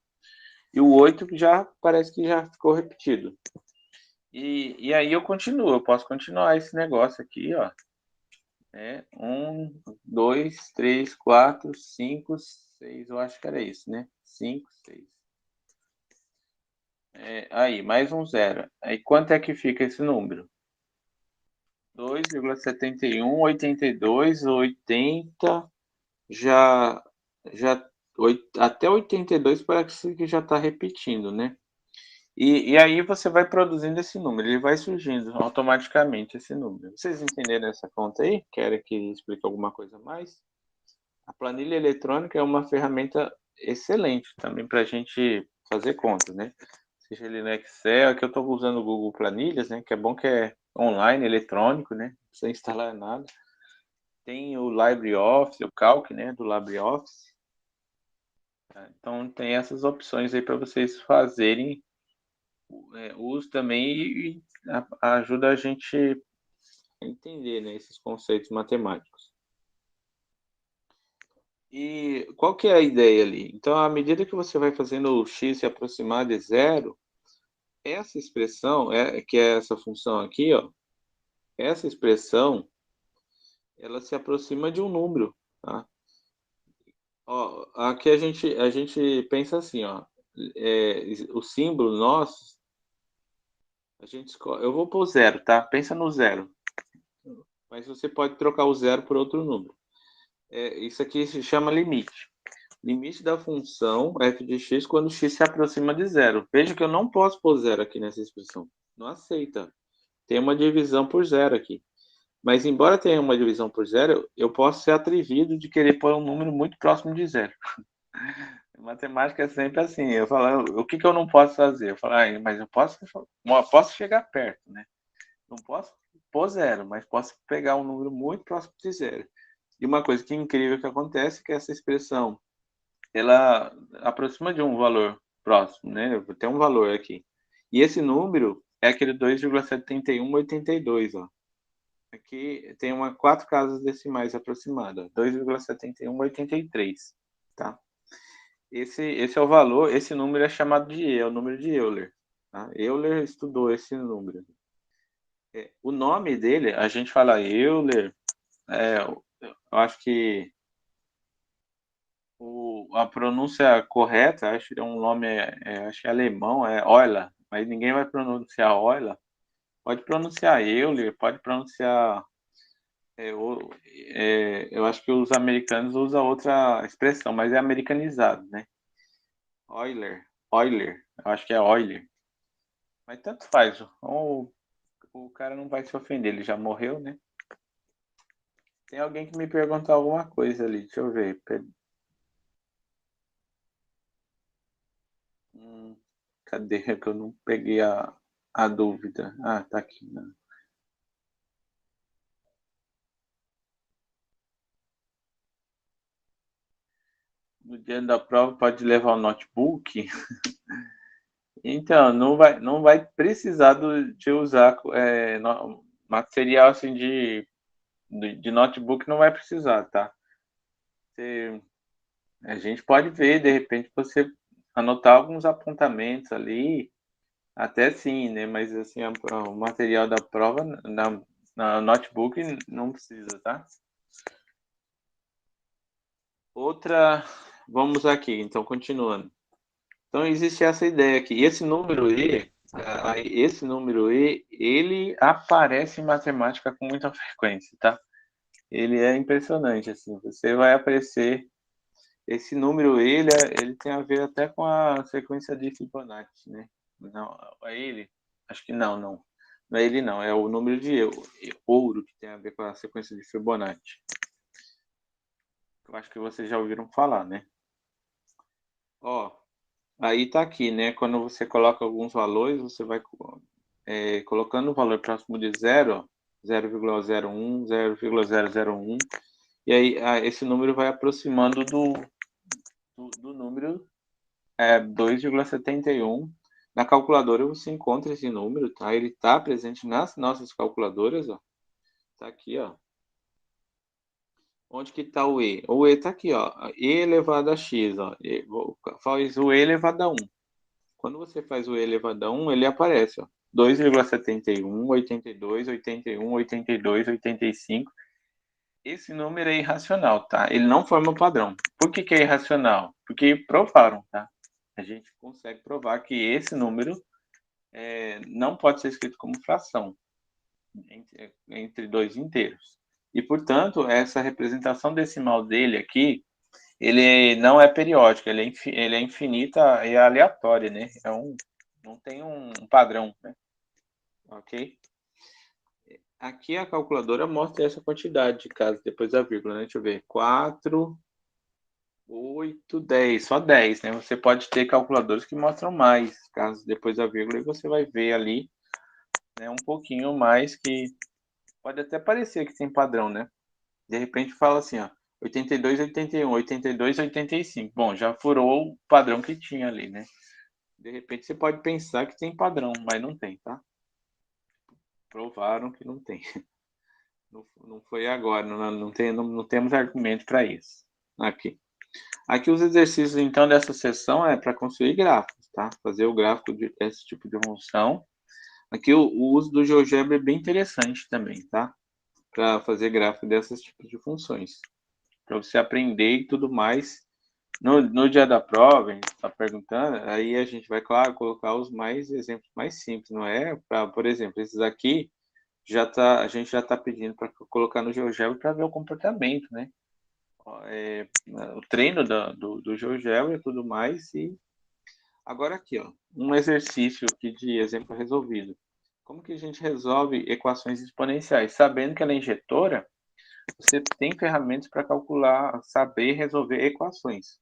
E o 8 já parece que já ficou repetido. E aí eu continuo, eu posso continuar esse negócio aqui, ó. 1, 2, 3, 4, 5, 6, eu acho que era isso, né? 5, 6. Aí, mais um zero. Aí quanto é que fica esse número? 2,71, 82, 80, já até 82 parece que já está repetindo, né? E aí você vai produzindo esse número, ele vai surgindo automaticamente esse número. Vocês entenderam essa conta aí? Querem que explique alguma coisa mais? A planilha eletrônica é uma ferramenta excelente também para a gente fazer contas, né? Seja ele no Excel, aqui eu estou usando o Google Planilhas, né? Que é bom que é online, eletrônico, né? Não precisa instalar nada. Tem o LibreOffice, o Calc, né? Do LibreOffice. Então tem essas opções aí para vocês fazerem uso também e ajuda a gente a entender, né, esses conceitos matemáticos. E qual que é a ideia ali? Então, à medida que você vai fazendo o x se aproximar de zero, essa expressão, que é essa função aqui, ó, essa expressão, ela se aproxima de um número, tá? Ó, aqui a gente pensa assim, ó, o símbolo nosso, eu vou pôr zero, tá? Pensa no zero, mas você pode trocar o zero por outro número. Isso aqui se chama limite. Limite da função f de x quando x se aproxima de zero. Veja que eu não posso pôr zero aqui nessa expressão. Não aceita. Tem uma divisão por zero aqui. Mas, embora tenha uma divisão por zero, eu posso ser atrevido de querer pôr um número muito próximo de zero. Matemática é sempre assim. Eu falo, o que eu não posso fazer? Eu falo, mas eu posso chegar perto, né? Não posso pôr zero, mas posso pegar um número muito próximo de zero. E uma coisa que é incrível que acontece é que essa expressão, ela aproxima de um valor próximo, né? Tem um valor aqui. E esse número é aquele 2,7182, ó. Aqui tem 4 casas decimais aproximadas, 2,7183, tá? Esse é o valor, esse número é chamado de E, é o número de Euler. Tá? Euler estudou esse número. O nome dele, a gente fala Euler, eu acho que a pronúncia correta, acho que é um nome, acho que é alemão, é Euler, mas ninguém vai pronunciar Euler. Pode pronunciar Euler, pode pronunciar. Eu acho que os americanos usam outra expressão, mas é americanizado, né? Euler, eu acho que é Euler. Mas tanto faz, o cara não vai se ofender, ele já morreu, né? Tem alguém que me perguntou alguma coisa ali, deixa eu ver. Cadê que eu não peguei a dúvida? Ah, tá aqui. Né? No dia da prova pode levar o notebook? Então, não vai precisar de usar material assim de notebook, não vai precisar, tá? A gente pode ver, de repente, você anotar alguns apontamentos ali, até sim, né? Mas assim, o material da prova na notebook não precisa, tá? Outra, vamos aqui, então, continuando. Então, existe essa ideia aqui. Esse número E, ele aparece em matemática com muita frequência, tá? Ele é impressionante, assim. Você vai aparecer. Esse número E, ele tem a ver até com a sequência de Fibonacci, né? Não, é ele? Acho que não. Não é ele, não. É o número de ouro que tem a ver com a sequência de Fibonacci. Eu acho que vocês já ouviram falar, né? Ó, aí tá aqui, né? Quando você coloca alguns valores, você vai colocando o valor próximo de zero, 0,01, 0,001, e aí esse número vai aproximando do número 2,71. Na calculadora você encontra esse número, tá? Ele está presente nas nossas calculadoras, ó. Tá aqui, ó. Onde que está o E? O E está aqui, ó. E elevado a x, ó. Faz o E elevado a 1. Quando você faz o E elevado a 1, ele aparece, ó. 2,71, 82, 81, 82, 85. Esse número é irracional, tá? Ele não forma padrão. Por que é irracional? Porque provaram, tá? A gente consegue provar que esse número não pode ser escrito como fração entre dois inteiros. E, portanto, essa representação decimal dele aqui, ele não é periódico, ele é infinita e aleatória, né? Não tem um padrão, né? Ok? Aqui a calculadora mostra essa quantidade de casas depois da vírgula, né? Deixa eu ver. 4, 8, 10. Só 10, né? Você pode ter calculadores que mostram mais casas depois da vírgula e você vai ver ali, né, um pouquinho mais que pode até parecer que tem padrão, né? De repente fala assim, ó, 82, 81, 82, 85. Bom, já furou o padrão que tinha ali, né? De repente você pode pensar que tem padrão, mas não tem, tá? Provaram que não tem. Não foi agora, não temos argumento para isso. Aqui. Aqui os exercícios, então, dessa sessão é para construir gráficos, tá? Fazer o gráfico desse tipo de função. Aqui o uso do GeoGebra é bem interessante também, tá? Para fazer gráfico desses tipos de funções. Para você aprender e tudo mais. No dia da prova, a gente está perguntando, aí a gente vai, claro, colocar os exemplos mais simples, não é? Por exemplo, esses aqui, a gente já está pedindo para colocar no GeoGebra para ver o comportamento, né? O treino do GeoGebra e tudo mais. E agora aqui, ó, um exercício aqui de exemplo resolvido. Como que a gente resolve equações exponenciais? Sabendo que ela é injetora, você tem ferramentas para calcular, saber resolver equações.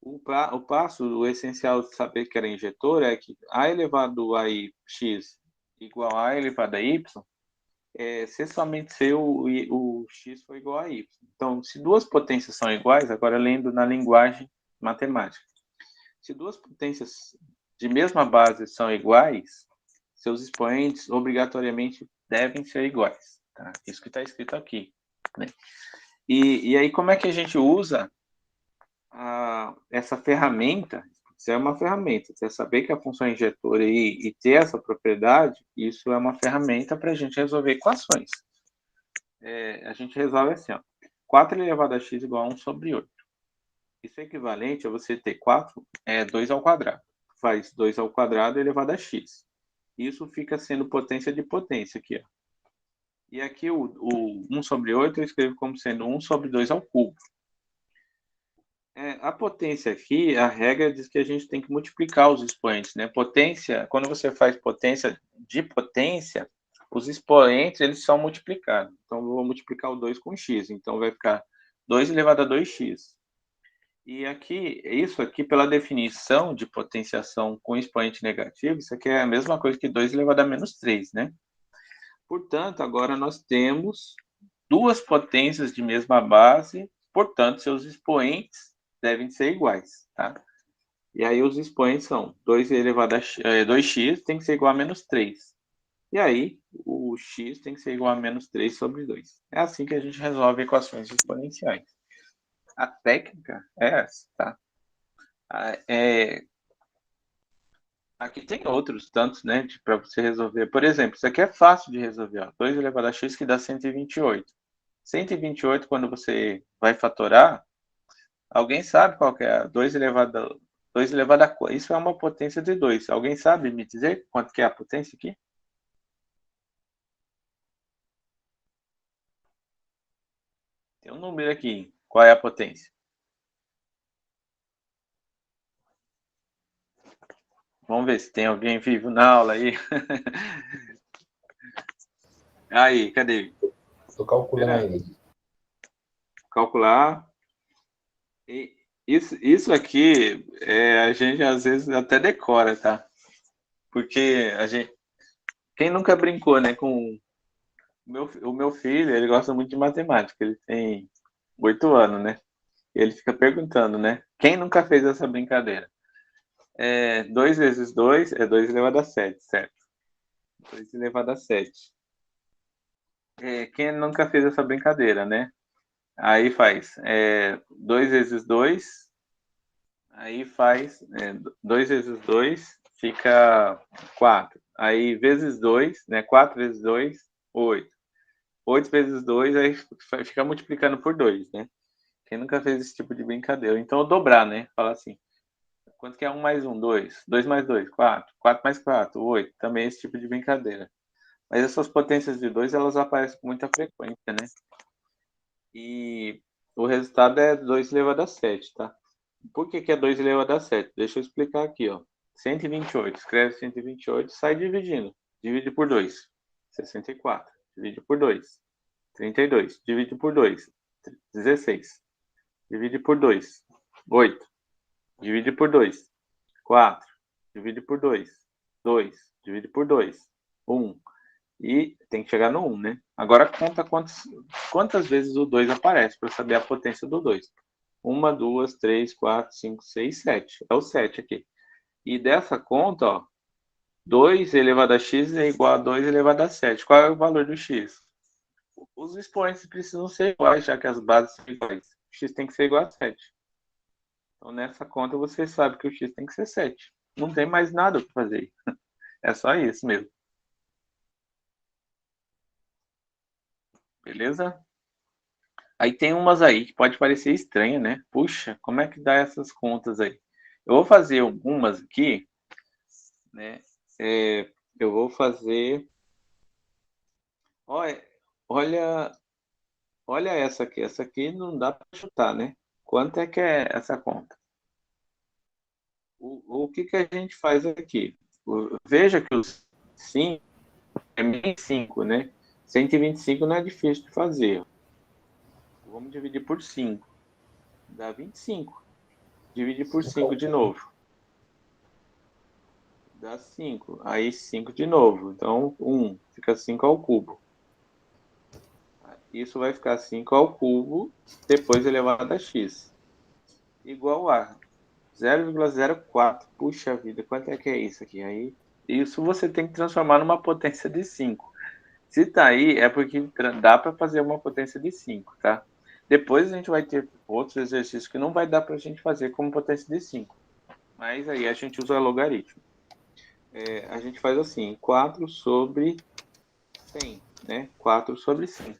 O essencial de saber que ela é injetora é que a elevado a x igual a elevado a y, se somente se o x for igual a y. Então, se duas potências são iguais, agora lendo na linguagem matemática, se duas potências de mesma base são iguais, seus expoentes obrigatoriamente devem ser iguais. Tá? Isso que está escrito aqui. Né? E aí, como é que a gente usa essa ferramenta? Isso é uma ferramenta. Você saber que a função é injetora e ter essa propriedade, isso é uma ferramenta para a gente resolver equações. A gente resolve assim, ó, 4 elevado a x igual a 1 sobre 8. Isso é equivalente a você ter 2 ao quadrado. Faz 2 ao quadrado elevado a x. Isso fica sendo potência de potência aqui, ó. E aqui o 1 sobre 8 eu escrevo como sendo 1 sobre 2 ao cubo. A potência aqui, a regra diz que a gente tem que multiplicar os expoentes, né? Potência, quando você faz potência de potência, os expoentes, eles são multiplicados. Então, eu vou multiplicar o 2 com x. Então, vai ficar 2 elevado a 2x. E aqui, isso aqui, pela definição de potenciação com expoente negativo, isso aqui é a mesma coisa que 2 elevado a menos 3, né? Portanto, agora nós temos duas potências de mesma base, portanto, seus expoentes devem ser iguais, tá? E aí os expoentes são 2 elevado a 2x tem que ser igual a menos 3. E aí o x tem que ser igual a menos 3 sobre 2. É assim que a gente resolve equações exponenciais. A técnica é essa, tá? Aqui tem outros tantos, né, para você resolver. Por exemplo, isso aqui é fácil de resolver. Ó. 2 elevado a x que dá 128. 128, quando você vai fatorar, alguém sabe qual que é? 2 elevado a... Isso é uma potência de 2. Alguém sabe me dizer quanto que é a potência aqui? Tem um número aqui. Qual é a potência? Vamos ver se tem alguém vivo na aula aí. Aí, cadê? Estou calculando aí. Calcular. Isso aqui, a gente às vezes até decora, tá? Porque quem nunca brincou, né, com o meu filho, ele gosta muito de matemática, ele tem 8 anos, né? E ele fica perguntando, né? Quem nunca fez essa brincadeira? 2 vezes 2 é 2 elevado a 7, certo? 2 elevado a 7. Quem nunca fez essa brincadeira, né? Aí faz 2 vezes 2, aí faz 2 vezes 2 fica 4. Aí vezes 2, né? 4 vezes 2, 8. 8 vezes 2, aí fica multiplicando por 2, né? Quem nunca fez esse tipo de brincadeira? Então, dobrar, né? Fala assim, quanto que é 1 mais 1? 2. 2 mais 2, 4. 4 mais 4, 8. Também esse tipo de brincadeira. Mas essas potências de 2, elas aparecem com muita frequência, né? E o resultado é 2 elevado a 7, tá? Por que é 2 elevado a 7? Deixa eu explicar aqui, ó. 128. Escreve 128, sai dividindo. Divide por 2. 64. Divide por 2. 32. Divide por 2. 16. Divide por 2. 8. Divide por 2. 4. Divide por 2. 2. Divide por 2. 1. E tem que chegar no 1, né? Agora conta quantas vezes o 2 aparece para saber a potência do 2. 1, 2, 3, 4, 5, 6, 7. É o 7 aqui. E dessa conta, ó, 2 elevado a x é igual a 2 elevado a 7. Qual é o valor do x? Os expoentes precisam ser iguais, já que as bases são iguais. O x tem que ser igual a 7. Então, nessa conta, você sabe que o x tem que ser 7. Não tem mais nada para fazer. É só isso mesmo. Beleza? Aí tem umas aí que pode parecer estranha, né? Puxa, como é que dá essas contas aí? Eu vou fazer algumas aqui, né? Eu vou fazer... Olha, olha, olha essa aqui. Essa aqui não dá para chutar, né? Quanto é que é essa conta? O que que a gente faz aqui? Veja que os 5 é 1.005, né? 125 não é difícil de fazer. Vamos dividir por 5. Dá 25. Dividir por 5 de novo. Dá 5. Aí 5 de novo. Então, 1. Fica 5 ao cubo. Isso vai ficar 5 ao cubo, depois elevado a x. Igual a 0,04. Puxa vida, quanto é que é isso aqui? Aí, isso você tem que transformar numa potência de 5. Se tá aí, é porque dá para fazer uma potência de 5, tá? Depois a gente vai ter outros exercícios que não vai dar para a gente fazer como potência de 5. Mas aí a gente usa logaritmo. A gente faz assim, 4 sobre 100, né? 4 sobre 100.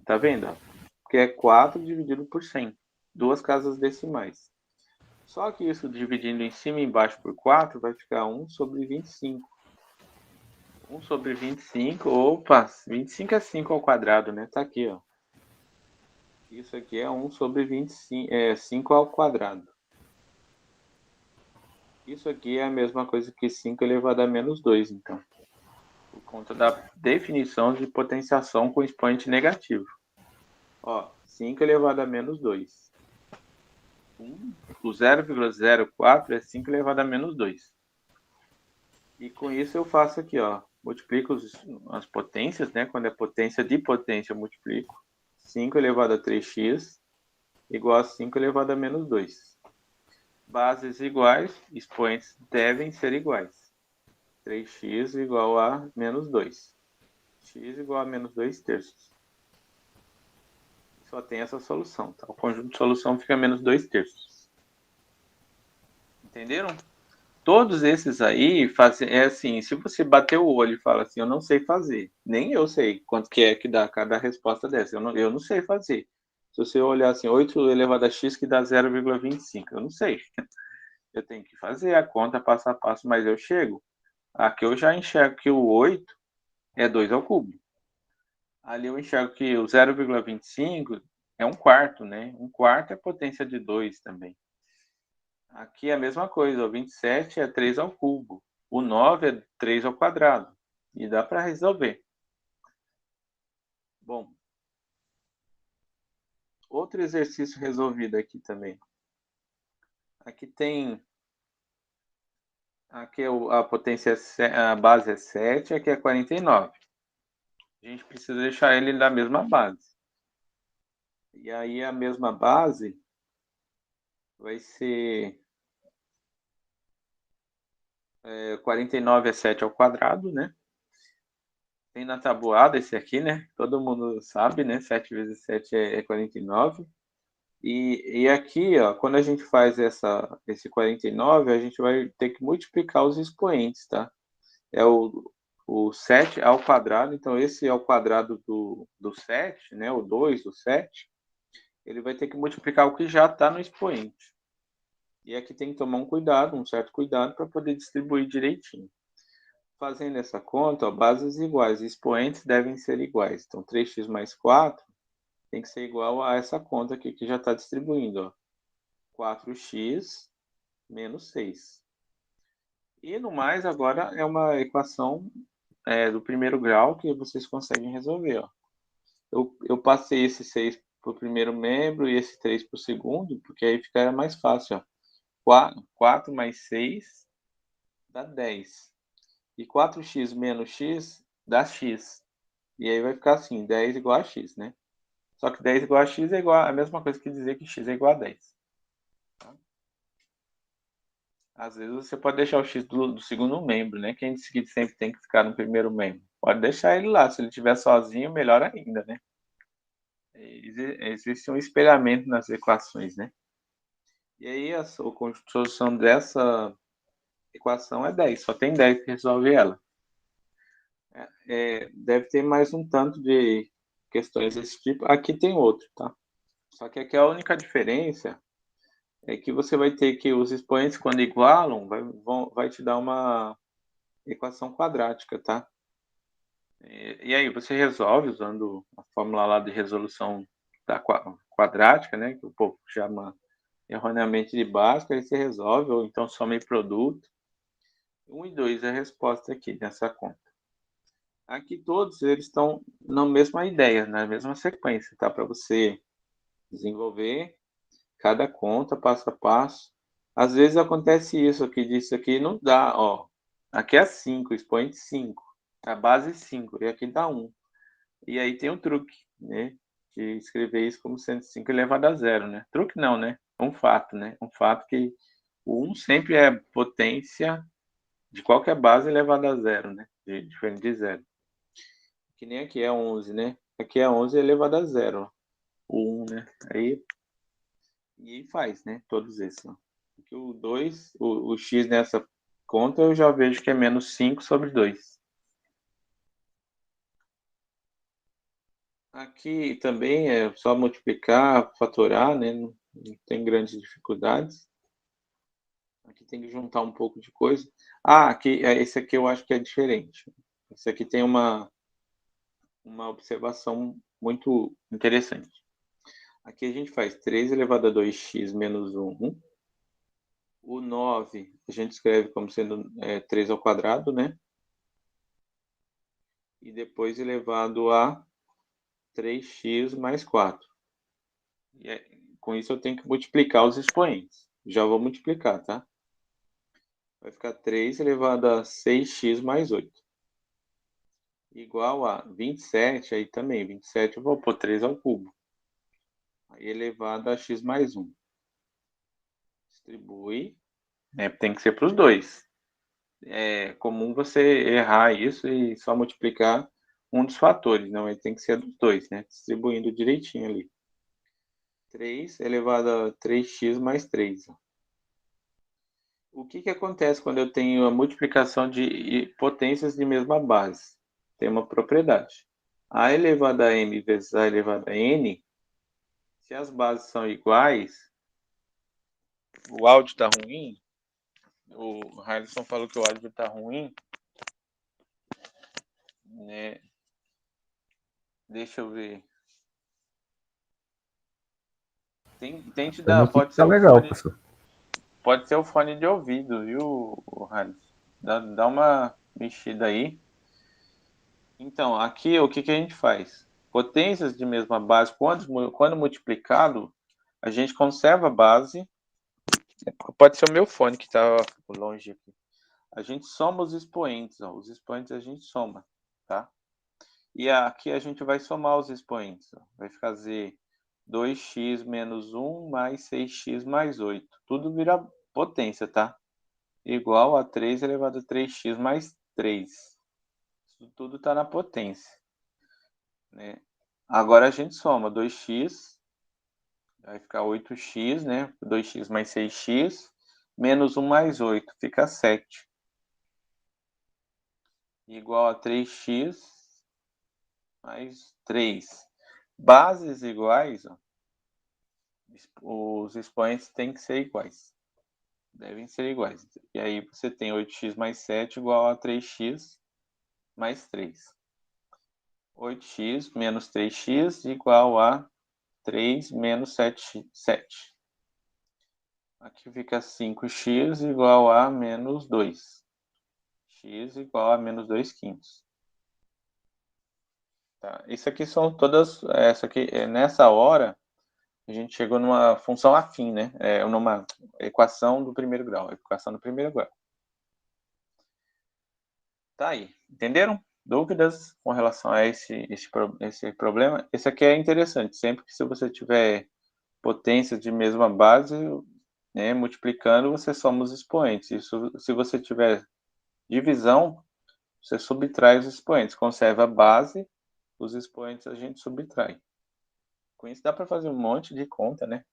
Tá vendo? Porque é 4 dividido por 100. Duas casas decimais. Só que isso dividindo em cima e embaixo por 4 vai ficar 1 sobre 25. 1 sobre 25, opa, 25 é 5 ao quadrado, né? Tá aqui, ó. Isso aqui é 1 sobre 25, 5 ao quadrado. Isso aqui é a mesma coisa que 5 elevado a menos 2, então. Por conta da definição de potenciação com expoente negativo. Ó, 5 elevado a menos 2. O 0,04 é 5 elevado a menos 2. E com isso eu faço aqui, ó. Multiplico as potências, né? Quando é potência de potência, eu multiplico. 5 elevado a 3x igual a 5 elevado a menos 2. Bases iguais, expoentes devem ser iguais. 3x igual a menos 2. X igual a menos 2 terços. Só tem essa solução, tá? O conjunto de solução fica menos 2 terços. Entenderam? Todos esses aí, é assim, se você bater o olho e fala assim, eu não sei fazer, nem eu sei quanto que é que dá cada resposta dessa, eu não sei fazer. Se você olhar assim, 8 elevado a x que dá 0,25, eu não sei. Eu tenho que fazer a conta passo a passo, mas eu chego. Aqui eu já enxergo que o 8 é 2 ao cubo. Ali eu enxergo que o 0,25 é um quarto, né? Um quarto é potência de 2 também. Aqui é a mesma coisa, o 27 é 3 ao cubo. O 9 é 3 ao quadrado. E dá para resolver. Bom, outro exercício resolvido aqui também. Aqui tem... Aqui a potência, a base é 7, aqui é 49. A gente precisa deixar ele na mesma base. E aí a mesma base vai ser 49 é 7 ao quadrado, né? Tem na tabuada esse aqui, né? Todo mundo sabe, né? 7 vezes 7 é 49. E aqui, ó, quando a gente faz esse 49, a gente vai ter que multiplicar os expoentes, tá? É o 7 ao quadrado, então esse é o quadrado do 7, né? O 2 do 7. Ele vai ter que multiplicar o que já está no expoente. E aqui tem que tomar um certo cuidado, para poder distribuir direitinho. Fazendo essa conta, ó, bases iguais, expoentes devem ser iguais. Então, 3x mais 4 tem que ser igual a essa conta aqui que já está distribuindo. Ó. 4x menos 6. E no mais, agora é uma equação do primeiro grau que vocês conseguem resolver. Ó. Eu passei esse 6 para o primeiro membro e esse 3 para o segundo, porque aí fica mais fácil. Ó. 4 mais 6 dá 10. E 4x menos x dá x. E aí vai ficar assim, 10 igual a x, né? Só que 10 igual a x é igual a mesma coisa que dizer que x é igual a 10. Tá? Às vezes você pode deixar o x do segundo membro, né? Quem disse que sempre tem que ficar no primeiro membro? Pode deixar ele lá. Se ele estiver sozinho, melhor ainda, né? Existe um espelhamento nas equações, né? E aí a solução dessa equação é 10, só tem 10 que resolve ela. Deve ter mais um tanto de questões desse tipo. Aqui tem outro, tá? Só que aqui a única diferença é que você vai ter que os expoentes, quando igualam, vai te dar uma equação quadrática, tá? E aí você resolve usando a fórmula lá de resolução da quadrática, né? Que o povo chama erroneamente de básica, aí você resolve, ou então some produto. 1 e 2 é a resposta aqui nessa conta. Aqui todos eles estão na mesma ideia, na mesma sequência, tá? Para você desenvolver cada conta passo a passo. Às vezes acontece isso aqui, disso aqui não dá, ó. Aqui é 5, expoente 5, a base 5, e aqui dá 1. E aí tem um truque, né? De escrever isso como sendo 5 elevado a 0, né? Truque não, né? Um fato, né? Um fato que o 1 sempre é potência de qualquer base elevada a 0, né? Diferente de 0. Que nem aqui é 11, né? Aqui é 11 elevado a 0. O 1, né? Aí, e faz, né? Todos esses. Ó. Aqui o 2, o x nessa conta eu já vejo que é menos 5 sobre 2. Aqui também é só multiplicar, fatorar, né? Não tem grandes dificuldades. Aqui tem que juntar um pouco de coisa. Aqui, esse aqui eu acho que é diferente. Esse aqui tem uma observação muito interessante. Aqui a gente faz 3 elevado a 2x menos 1. O 9 a gente escreve como sendo 3 ao quadrado, né? E depois elevado a 3x mais 4. Com isso eu tenho que multiplicar os expoentes. Já vou multiplicar, tá? Vai ficar 3 elevado a 6x mais 8. Igual a 27, aí também. 27 eu vou pôr 3 ao cubo. Aí elevado a x mais 1. Distribui. Tem que ser para os dois. É comum você errar isso e só multiplicar um dos fatores. Não, ele tem que ser dos dois, né? Distribuindo direitinho ali. 3 elevado a 3x mais 3. O que acontece quando eu tenho a multiplicação de potências de mesma base? Tem uma propriedade. A elevado a m vezes a elevado a n, se as bases são iguais, o áudio está ruim, o Harrison falou que o áudio está ruim, né? Deixa eu ver. Tente dar, pode ser Tá o legal, fone, professor. pode ser o fone de ouvido, viu, Harrison? Dá uma mexida aí. Então, aqui o que a gente faz? Potências de mesma base, quando multiplicado, a gente conserva a base. Pode ser o meu fone que está longe aqui. A gente soma os expoentes, ó. Os expoentes a gente soma, tá? E aqui a gente vai somar os expoentes, ó. Vai fazer 2x menos 1 mais 6x mais 8. Tudo vira potência, tá? Igual a 3 elevado a 3x mais 3. Isso tudo está na potência, né? Agora a gente soma 2x, vai ficar 8x, né? 2x mais 6x, menos 1 mais 8, fica 7. Igual a 3x mais 3. Bases iguais, ó, os expoentes têm que ser iguais. Devem ser iguais. E aí você tem 8x mais 7 igual a 3x mais 3. 8x menos 3x igual a 3 menos 7. Aqui fica 5x igual a menos 2. X igual a menos 2 quintos. Tá? Isso aqui são todas... Essa aqui, nessa hora, a gente chegou numa função afim, né? Numa equação do primeiro grau. Equação do primeiro grau. Tá aí. Entenderam? Dúvidas com relação a esse problema? Esse aqui é interessante. Sempre que se você tiver potências de mesma base, né, multiplicando, você soma os expoentes. Isso, se você tiver divisão, você subtrai os expoentes. Conserva a base, os expoentes a gente subtrai. Com isso dá para fazer um monte de conta, né?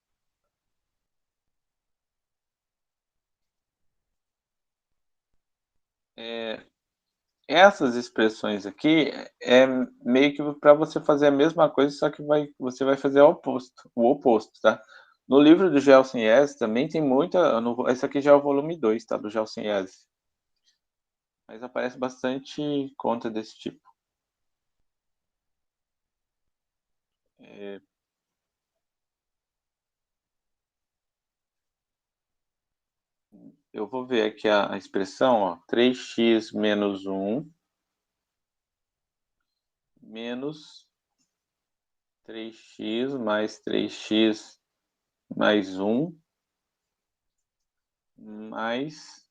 essas expressões aqui é meio que para você fazer a mesma coisa, só que você vai fazer o oposto, tá? No livro do Gelson Yes também tem muita. Esse aqui já é o volume 2, tá? Do Gelson Yes. Mas aparece bastante conta desse tipo. Eu vou ver aqui a expressão, ó, 3x menos 1 menos 3x mais 3x mais 1 mais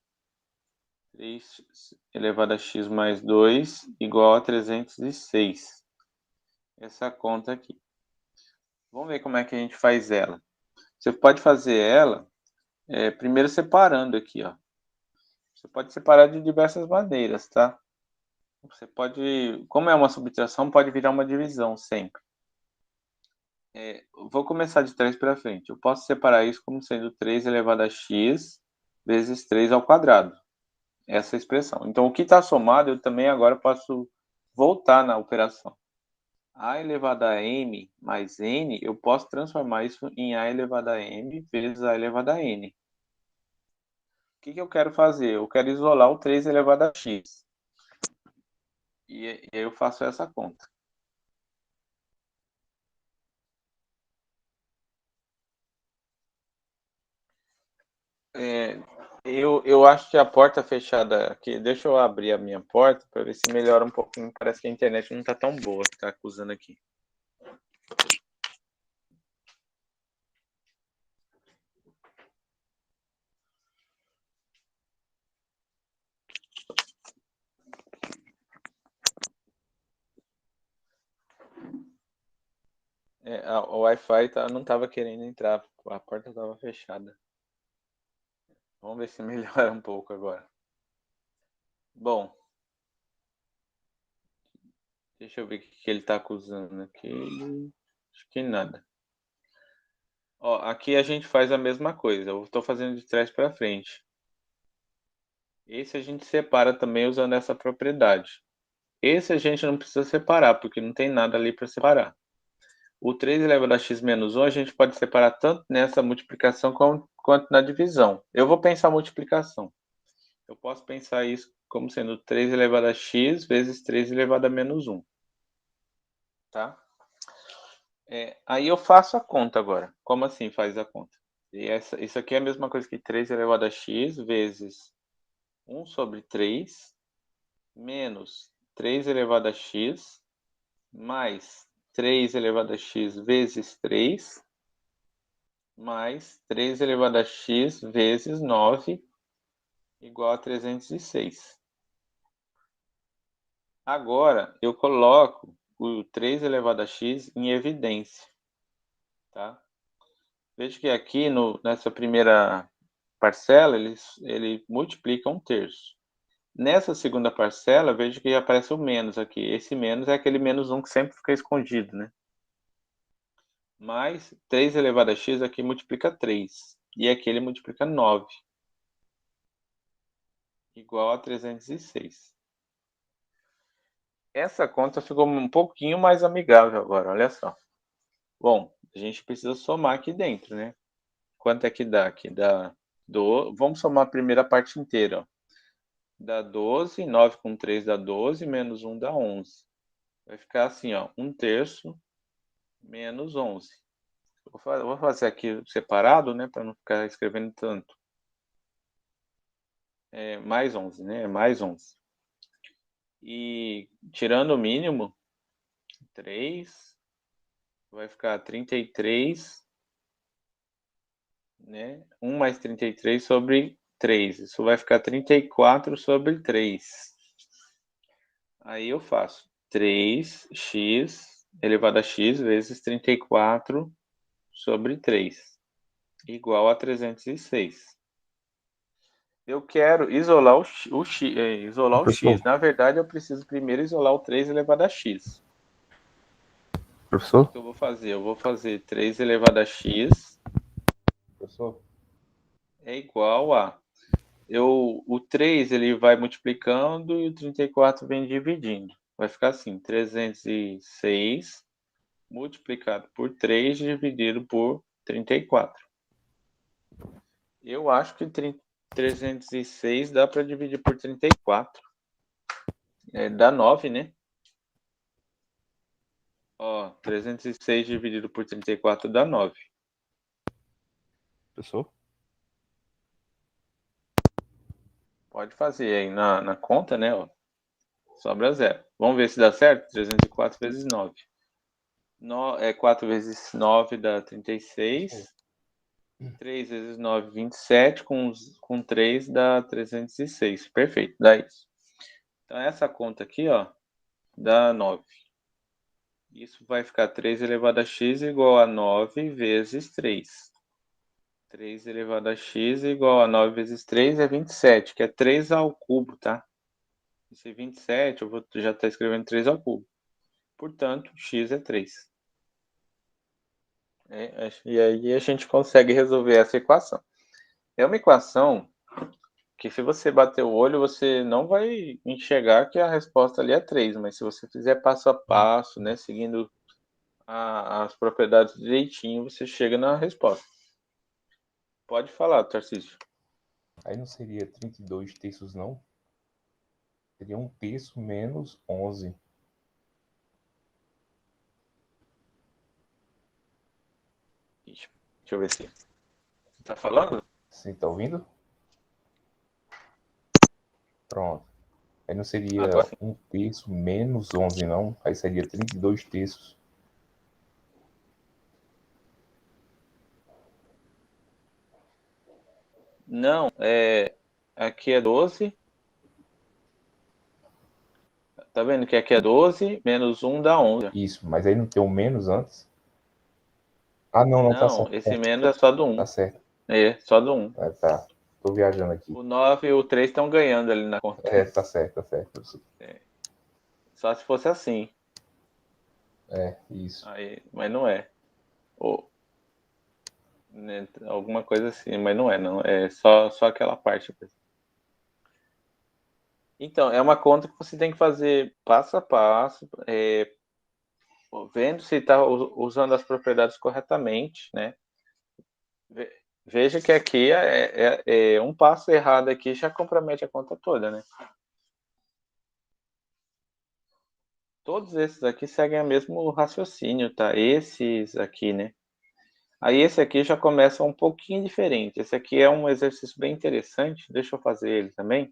3 elevado a x mais 2 igual a 306. Essa conta aqui. Vamos ver como é que a gente faz ela. Você pode fazer ela primeiro separando aqui, ó. Você pode separar de diversas maneiras, tá? Você pode, como é uma subtração, pode virar uma divisão sempre. Vou começar de trás para frente. Eu posso separar isso como sendo 3 elevado a x vezes 3 ao quadrado. Essa expressão. Então, o que está somado, eu também agora posso voltar na operação. A elevado a m mais n, eu posso transformar isso em a elevado a m vezes a elevado a n. O que eu quero fazer? Eu quero isolar o 3 elevado a x. E aí eu faço essa conta. Eu acho que a porta fechada aqui. Deixa eu abrir a minha porta para ver se melhora um pouquinho. Parece que a internet não está tão boa, está acusando aqui. O Wi-Fi não estava querendo entrar, a porta estava fechada. Vamos ver se melhora um pouco agora. Bom, deixa eu ver o que ele está acusando aqui. Acho que nada. Ó, aqui a gente faz a mesma coisa. Eu estou fazendo de trás para frente. Esse a gente separa também usando essa propriedade. Esse a gente não precisa separar, porque não tem nada ali para separar. O 3 elevado a x menos 1 a gente pode separar tanto nessa multiplicação quanto na divisão. Eu vou pensar a multiplicação. Eu posso pensar isso como sendo 3 elevado a x vezes 3 elevado a menos 1. Tá? Aí eu faço a conta agora. Como assim faz a conta? Isso aqui é a mesma coisa que 3 elevado a x vezes 1 sobre 3 menos 3 elevado a x mais 3 elevado a x vezes 3 mais 3 elevado a x vezes 9 igual a 306. Agora, eu coloco o 3 elevado a x em evidência. Tá? Veja que aqui, nessa primeira parcela, ele multiplica 1/3. Nessa segunda parcela, veja que aparece o menos aqui. Esse menos é aquele menos 1 que sempre fica escondido, né? Mais 3 elevado a x aqui multiplica 3. E aqui ele multiplica 9. Igual a 306. Essa conta ficou um pouquinho mais amigável agora, olha só. Bom, a gente precisa somar aqui dentro, né? Quanto é que dá aqui? Vamos somar a primeira parte inteira, ó. Dá 12, 9 com 3 dá 12, menos 1 dá 11. Vai ficar assim, ó, 1/3 menos 11. Vou fazer aqui separado, né, para não ficar escrevendo tanto. Mais 11, né? Mais 11. E tirando o mínimo, 3, vai ficar 33, né? 1 mais 33 sobre 3. Isso vai ficar 34 sobre 3. Aí eu faço 3x elevado a x vezes 34 sobre 3, igual a 306. Eu quero isolar isolar o x. Na verdade, eu preciso primeiro isolar o 3 elevado a x. Professor? O que eu vou fazer? Eu vou fazer 3 elevado a x Professor? é igual a... o 3 ele vai multiplicando e o 34 vem dividindo. Vai ficar assim, 306 multiplicado por 3 dividido por 34. Eu acho que 306 dá para dividir por 34. Dá 9, né? Ó, 306 dividido por 34 dá 9. Professor? Pode fazer aí na conta, né? Ó. Sobra 0. Vamos ver se dá certo? 304 vezes 9. 4 vezes 9 dá 36. 3 vezes 9, 27. Com 3 dá 306. Perfeito, dá isso. Então, essa conta aqui, ó, dá 9. Isso vai ficar 3 elevado a x igual a 9 vezes 3. 3 elevado a x igual a 9 vezes 3 é 27, que é 3 ao cubo, tá? Esse 27, eu vou já estar escrevendo 3 ao cubo. Portanto, x é 3. E aí a gente consegue resolver essa equação. É uma equação que, se você bater o olho, você não vai enxergar que a resposta ali é 3, mas se você fizer passo a passo, né, seguindo as propriedades direitinho, você chega na resposta. Pode falar, Tarcísio. Aí não seria 32 terços, não? Seria 1 terço menos 11. Deixa eu ver se... Você tá falando? Você tá ouvindo? Pronto. Aí não seria Tô assim. 1 terço menos 11, não? Aí seria 32 terços. Não, aqui é 12. Tá vendo que aqui é 12, menos 1 dá 11. Isso, mas aí não tem um menos antes? Ah, não, não, tá Não, certo. esse menos é só do 1. Tá certo. Só do 1. Tá. Tô viajando aqui. O 9 e o 3 estão ganhando ali na conta. Tá certo. Só se fosse assim. Isso. Aí, mas não é. Né, alguma coisa assim, mas não é, não. É só aquela parte. Então, é uma conta que você tem que fazer passo a passo, vendo se está usando as propriedades corretamente, né? Veja que aqui um passo errado aqui já compromete a conta toda, né? Todos esses aqui seguem o mesmo raciocínio, tá? Esses aqui, né? Aí esse aqui já começa um pouquinho diferente. Esse aqui é um exercício bem interessante. Deixa eu fazer ele também.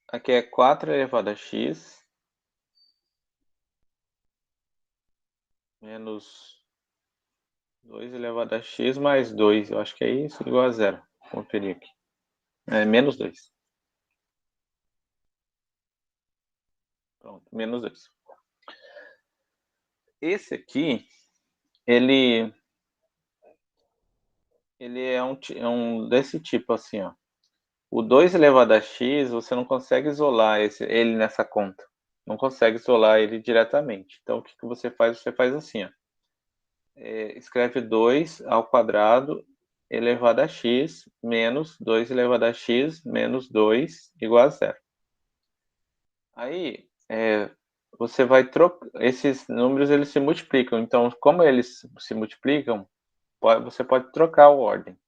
Aqui é 4 elevado a x menos 2 elevado a x mais 2. Eu acho que é isso, igual a 0. Vou conferir aqui. Menos 2. Pronto, menos 2. Esse aqui, ele é um desse tipo assim, ó. O 2 elevado a x, você não consegue isolar ele nessa conta. Não consegue isolar ele diretamente. Então, o que você faz? Você faz assim, ó. Escreve 2 ao quadrado elevado a x menos 2 elevado a x menos 2 igual a 0. Aí, você vai trocar... Esses números, eles se multiplicam. Então, como eles se multiplicam, você pode trocar a ordem.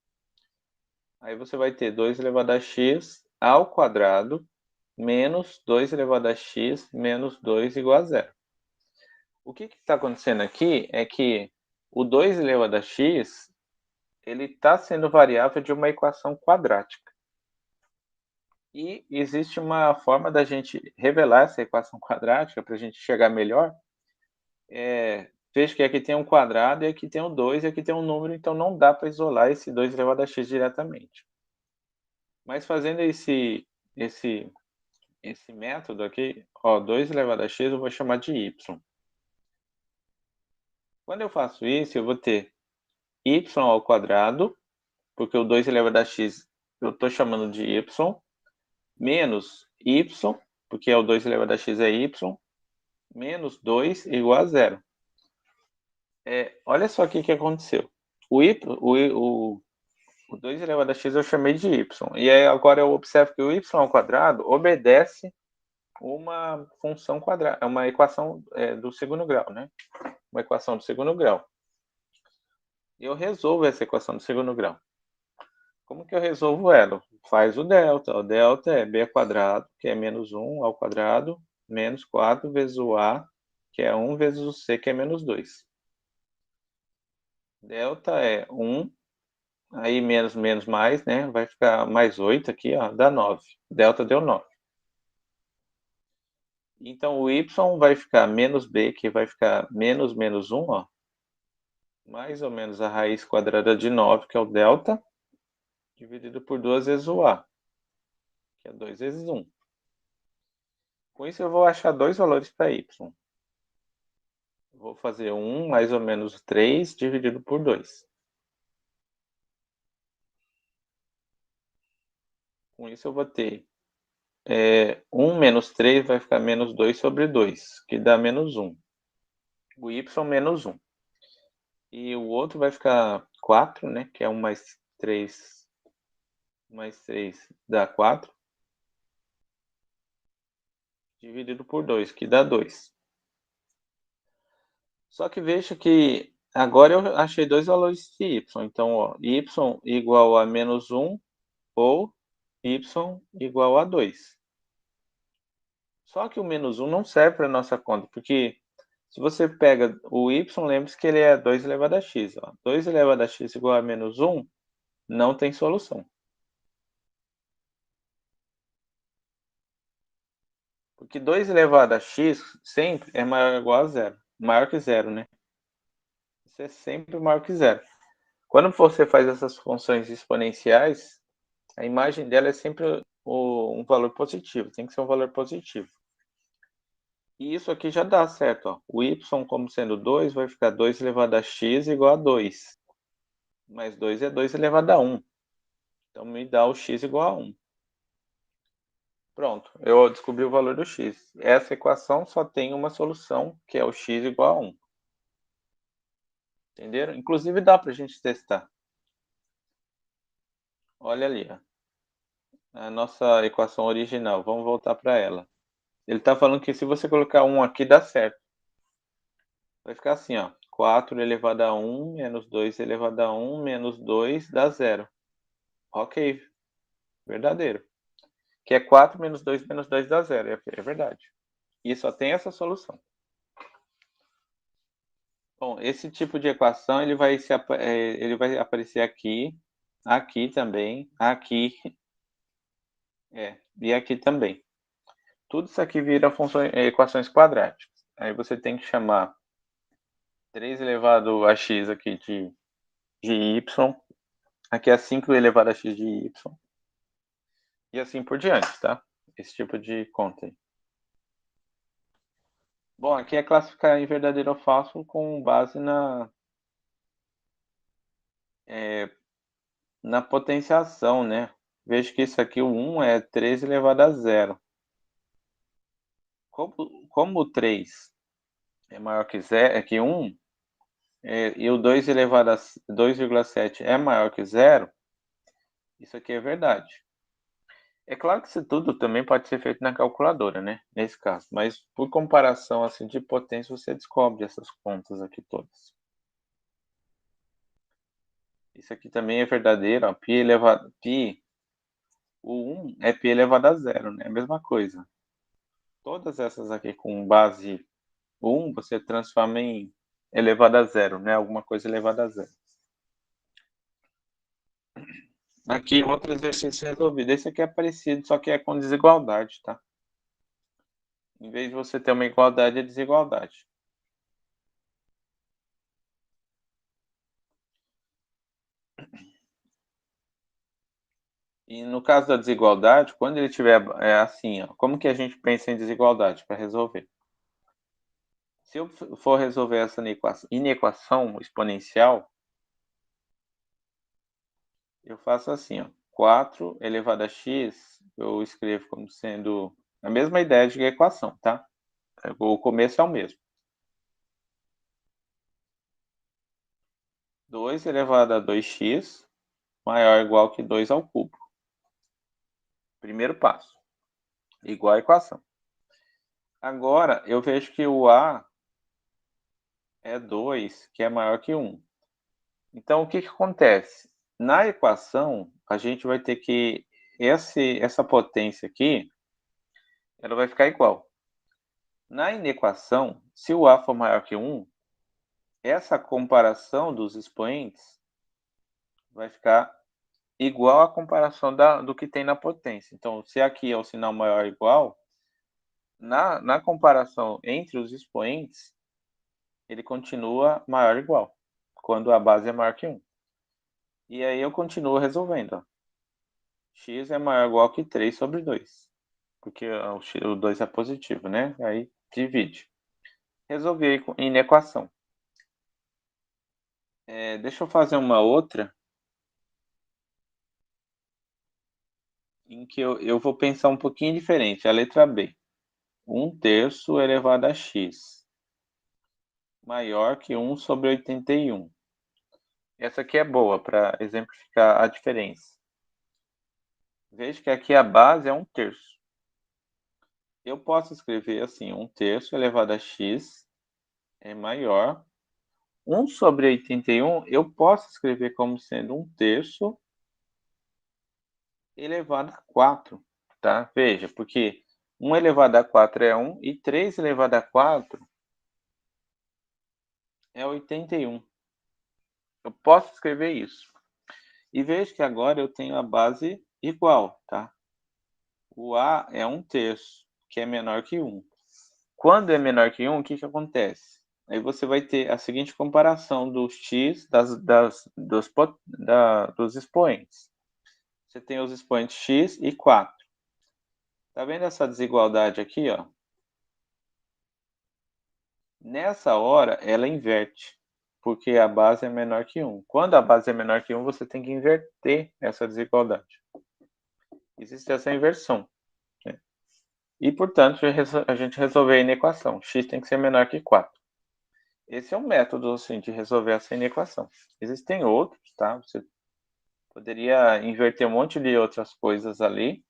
Aí você vai ter 2 elevado a x ao quadrado menos 2 elevado a x menos 2 igual a 0. O que está acontecendo aqui é que o 2 elevado a x ele está sendo variável de uma equação quadrática. E existe uma forma da gente revelar essa equação quadrática para a gente chegar melhor. Veja que aqui tem um quadrado e aqui tem um 2 e aqui tem um número, então não dá para isolar esse 2 elevado a x diretamente. Mas fazendo esse método aqui, ó, 2 elevado a x eu vou chamar de y. Quando eu faço isso, eu vou ter y ao quadrado, porque o 2 elevado a x eu estou chamando de y, menos y, porque o 2 elevado a x é y, menos 2 igual a 0. Olha só o que aconteceu. O 2 elevado a x eu chamei de y. E aí agora eu observo que o y ao quadrado obedece uma função quadrada, uma equação do segundo grau, né? Uma equação do segundo grau. Eu resolvo essa equação do segundo grau. Como que eu resolvo ela? Faz o delta. O delta é b quadrado, que é menos 1 ao quadrado, menos 4 vezes o a, que é 1 vezes o c, que é menos 2. Delta é 1, aí menos, menos, mais, né? Vai ficar mais 8 aqui, ó, dá 9. Delta deu 9. Então, o y vai ficar menos b, que vai ficar menos, menos 1, ó. Mais ou menos a raiz quadrada de 9, que é o delta, dividido por 2 vezes o a, que é 2 vezes 1. Com isso, eu vou achar dois valores para y. Vou fazer 1 mais ou menos 3 dividido por 2. Com isso, eu vou ter 1 menos 3 vai ficar menos 2 sobre 2, que dá menos 1. O y menos 1. E o outro vai ficar 4, né? Que é 1 mais 3 dá 4. Dividido por 2, que dá 2. Só que veja que agora eu achei dois valores de y. Então, ó, y igual a menos 1 ou y igual a 2. Só que o menos 1 não serve para a nossa conta, porque se você pega o y, lembre-se que ele é 2 elevado a x. Ó. 2 elevado a x igual a menos 1 não tem solução. Porque 2 elevado a x sempre é maior ou igual a zero. Maior que zero, né? Isso é sempre maior que zero. Quando você faz essas funções exponenciais, a imagem dela é sempre um valor positivo. Tem que ser um valor positivo. E isso aqui já dá certo. Ó. O y, como sendo 2, vai ficar 2 elevado a x igual a 2. Mais 2 é 2 elevado a 1. Então, me dá o x igual a 1. Pronto, eu descobri o valor do x. Essa equação só tem uma solução, que é o x igual a 1. Entenderam? Inclusive, dá para a gente testar. Olha ali, ó. A nossa equação original. Vamos voltar para ela. Ele está falando que se você colocar 1 aqui, dá certo. Vai ficar assim, ó. 4 elevado a 1 menos 2 elevado a 1 menos 2 dá 0. Ok, verdadeiro. Que é 4 menos 2 dá 0. É verdade. E só tem essa solução. Bom, esse tipo de equação ele vai aparecer aqui, aqui também, aqui, e aqui também. Tudo isso aqui vira equações quadráticas. Aí você tem que chamar 3 elevado a x aqui de y, aqui é 5 elevado a x de y, e assim por diante, tá? Esse tipo de conta aí. Bom, aqui é classificar em verdadeiro ou falso com base na potenciação, né? Vejo que isso aqui, o 1 é 3 elevado a 0. Como o 3 é maior que 0, que 1, e o 2 elevado a 2,7 é maior que 0, isso aqui é verdade. É claro que isso tudo também pode ser feito na calculadora, né? Nesse caso. Mas por comparação assim, de potência, você descobre essas contas aqui todas. Isso aqui também é verdadeiro. Ó, o 1 é π elevado a 0, né? É a mesma coisa. Todas essas aqui com base 1, você transforma em elevado a 0, né? Alguma coisa elevada a 0. Aqui, outro exercício resolvido. Esse aqui é parecido, só que é com desigualdade, tá? Em vez de você ter uma igualdade, é desigualdade. E no caso da desigualdade, quando ele tiver assim, ó, como que a gente pensa em desigualdade para resolver? Se eu for resolver essa inequação exponencial, eu faço assim, ó, 4 elevado a x, eu escrevo como sendo a mesma ideia de equação, tá? O começo é o mesmo. 2 elevado a 2x maior ou igual que 2 ao cubo. Primeiro passo. Igual a equação. Agora, eu vejo que o A é 2, que é maior que 1. Então, o que acontece? Na equação, a gente vai ter que... essa potência aqui, ela vai ficar igual. Na inequação, se o A for maior que 1, essa comparação dos expoentes vai ficar igual à comparação do que tem na potência. Então, se aqui é o sinal maior ou igual, na comparação entre os expoentes, ele continua maior ou igual, quando a base é maior que 1. E aí eu continuo resolvendo. Ó. X é maior ou igual que 3 sobre 2, porque o 2 é positivo, né? Aí divide. Resolvi em equação. Deixa eu fazer uma outra em que eu vou pensar um pouquinho diferente. A letra B. 1/3 elevado a x maior que 1 sobre 81. Essa aqui é boa para exemplificar a diferença. Veja que aqui a base é 1/3. Eu posso escrever assim, 1/3 elevado a x é maior. 1 sobre 81 eu posso escrever como sendo 1/3 elevado a 4. Tá? Veja, porque 1 elevado a 4 é 1 e 3 elevado a 4 é 81. Eu posso escrever isso. E veja que agora eu tenho a base igual, tá? O A é 1/3, que é menor que 1. Quando é menor que 1, o que acontece? Aí você vai ter a seguinte comparação do x dos expoentes. Você tem os expoentes x e 4. Tá vendo essa desigualdade aqui, ó? Nessa hora, ela inverte, porque a base é menor que 1. Quando a base é menor que 1, você tem que inverter essa desigualdade. Existe essa inversão. Né? E, portanto, a gente resolveu a inequação. X tem que ser menor que 4. Esse é um método assim, de resolver essa inequação. Existem outros, tá? Você poderia inverter um monte de outras coisas ali,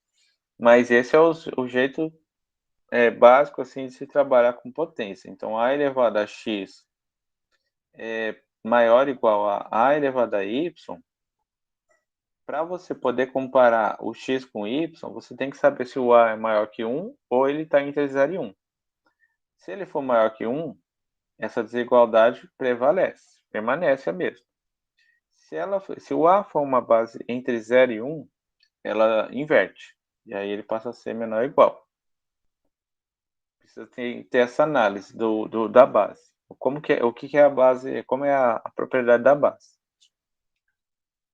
mas esse é o jeito básico assim, de se trabalhar com potência. Então, A elevado a x é maior ou igual a A elevado a y. Para você poder comparar o x com y, você tem que saber se o A é maior que 1 ou ele está entre 0 e 1. Se ele for maior que 1, essa desigualdade prevalece, permanece a mesma. Se o A for uma base entre 0 e 1, ela inverte. E aí ele passa a ser menor ou igual. Precisa ter essa análise da base. O que é a base, como é a propriedade da base.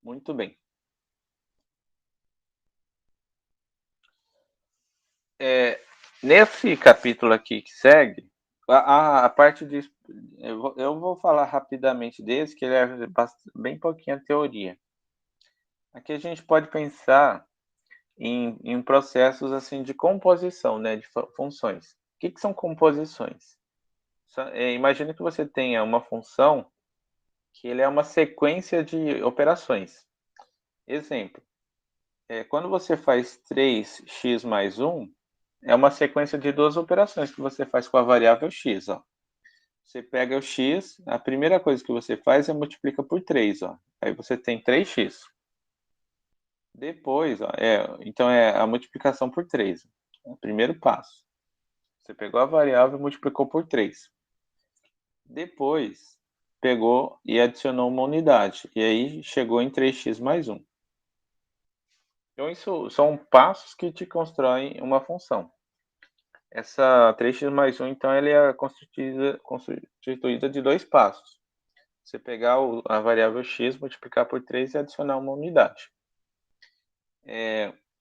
Muito bem. Nesse capítulo aqui que segue, a parte de... Eu vou falar rapidamente desse, que ele é bem pouquinho a teoria. Aqui a gente pode pensar em processos assim de composição, né, de funções. O que são composições? Imagine que você tenha uma função que ele é uma sequência de operações. Exemplo, quando você faz 3x mais 1, é uma sequência de duas operações que você faz com a variável x. Ó. Você pega o x, a primeira coisa que você faz é multiplica por 3. Ó. Aí você tem 3x. Depois, ó, então é a multiplicação por 3. O primeiro passo. Você pegou a variável e multiplicou por 3. Depois, pegou e adicionou uma unidade. E aí chegou em 3x mais 1. Então, isso são passos que te constroem uma função. Essa 3x mais 1, então, ele é constituída de dois passos. Você pegar a variável x, multiplicar por 3 e adicionar uma unidade.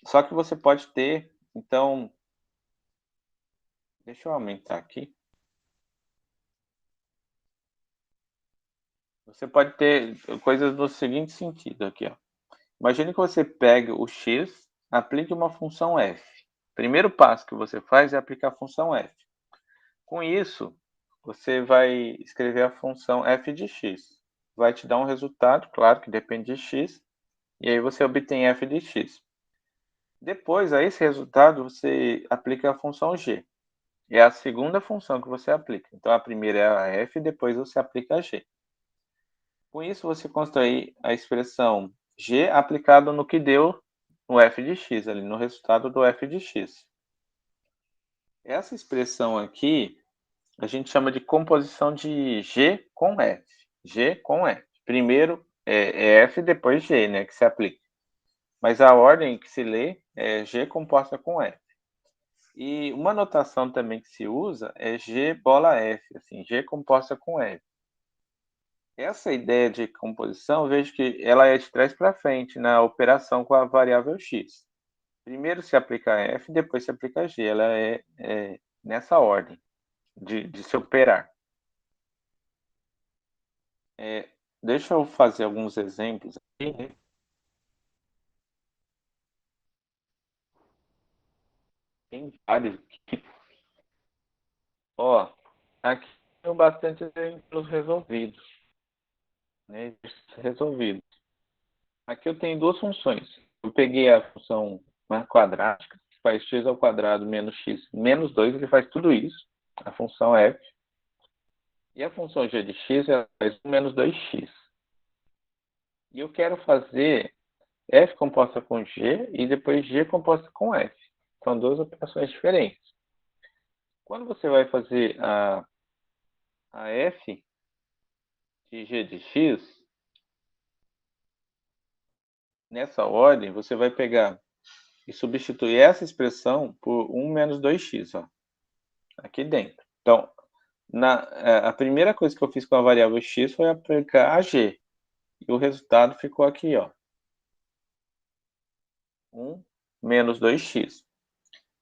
Só que você pode ter, então... Deixa eu aumentar aqui. Você pode ter coisas do seguinte sentido aqui, ó. Imagine que você pegue o x, aplique uma função f. Primeiro passo que você faz é aplicar a função f. Com isso, você vai escrever a função f de x. vai te dar um resultado, claro que depende de x, e aí você obtém f de x. Depois, a esse resultado, você aplica a função g. É a segunda função que você aplica. Então, a primeira é a f, depois você aplica a g. Com isso, você constrói a expressão g aplicado no que deu no f de x, ali no resultado do f de x. Essa expressão aqui, a gente chama de composição de g com f. G com f. Primeiro é f, depois g, né, que se aplica. Mas a ordem que se lê é g composta com f. E uma notação também que se usa é g bola f, assim, g composta com f. Essa ideia de composição, eu vejo que ela é de trás para frente na operação com a variável x. Primeiro se aplica f, depois se aplica g. Ela é nessa ordem de se operar. Deixa eu fazer alguns exemplos aqui, né? Tem vários aqui. Ó, aqui tem bastante exemplos resolvidos, né? Resolvidos. Aqui eu tenho duas funções. Eu peguei a função quadrática, que faz x ao quadrado menos x menos 2, ele faz tudo isso, a função f. E a função g de x, ela faz 1 menos 2x. E eu quero fazer f composta com g e depois g composta com f. São duas operações diferentes. Quando você vai fazer a f de g de x, nessa ordem, você vai pegar e substituir essa expressão por 1 menos 2x, ó, aqui dentro. Então, a primeira coisa que eu fiz com a variável x foi aplicar a g. E o resultado ficou aqui, ó. 1 menos 2x.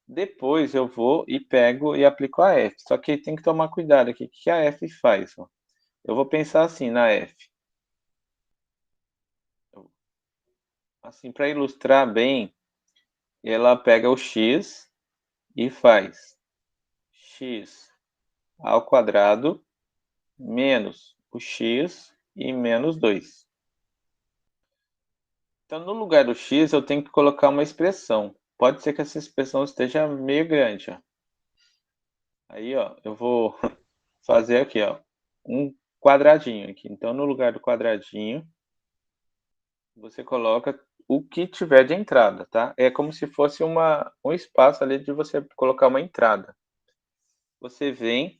Depois eu vou e pego e aplico a f. Só que tem que tomar cuidado aqui. O que a f faz? Ó? Eu vou pensar assim na f. Assim, para ilustrar bem, ela pega o x e faz x ao quadrado menos o x e menos 2. Então, no lugar do x, eu tenho que colocar uma expressão. Pode ser que essa expressão esteja meio grande. Ó. Aí, ó, eu vou fazer aqui, ó, um quadradinho aqui. Então, no lugar do quadradinho, você coloca o que tiver de entrada, tá? É como se fosse um espaço ali de você colocar uma entrada. Você vem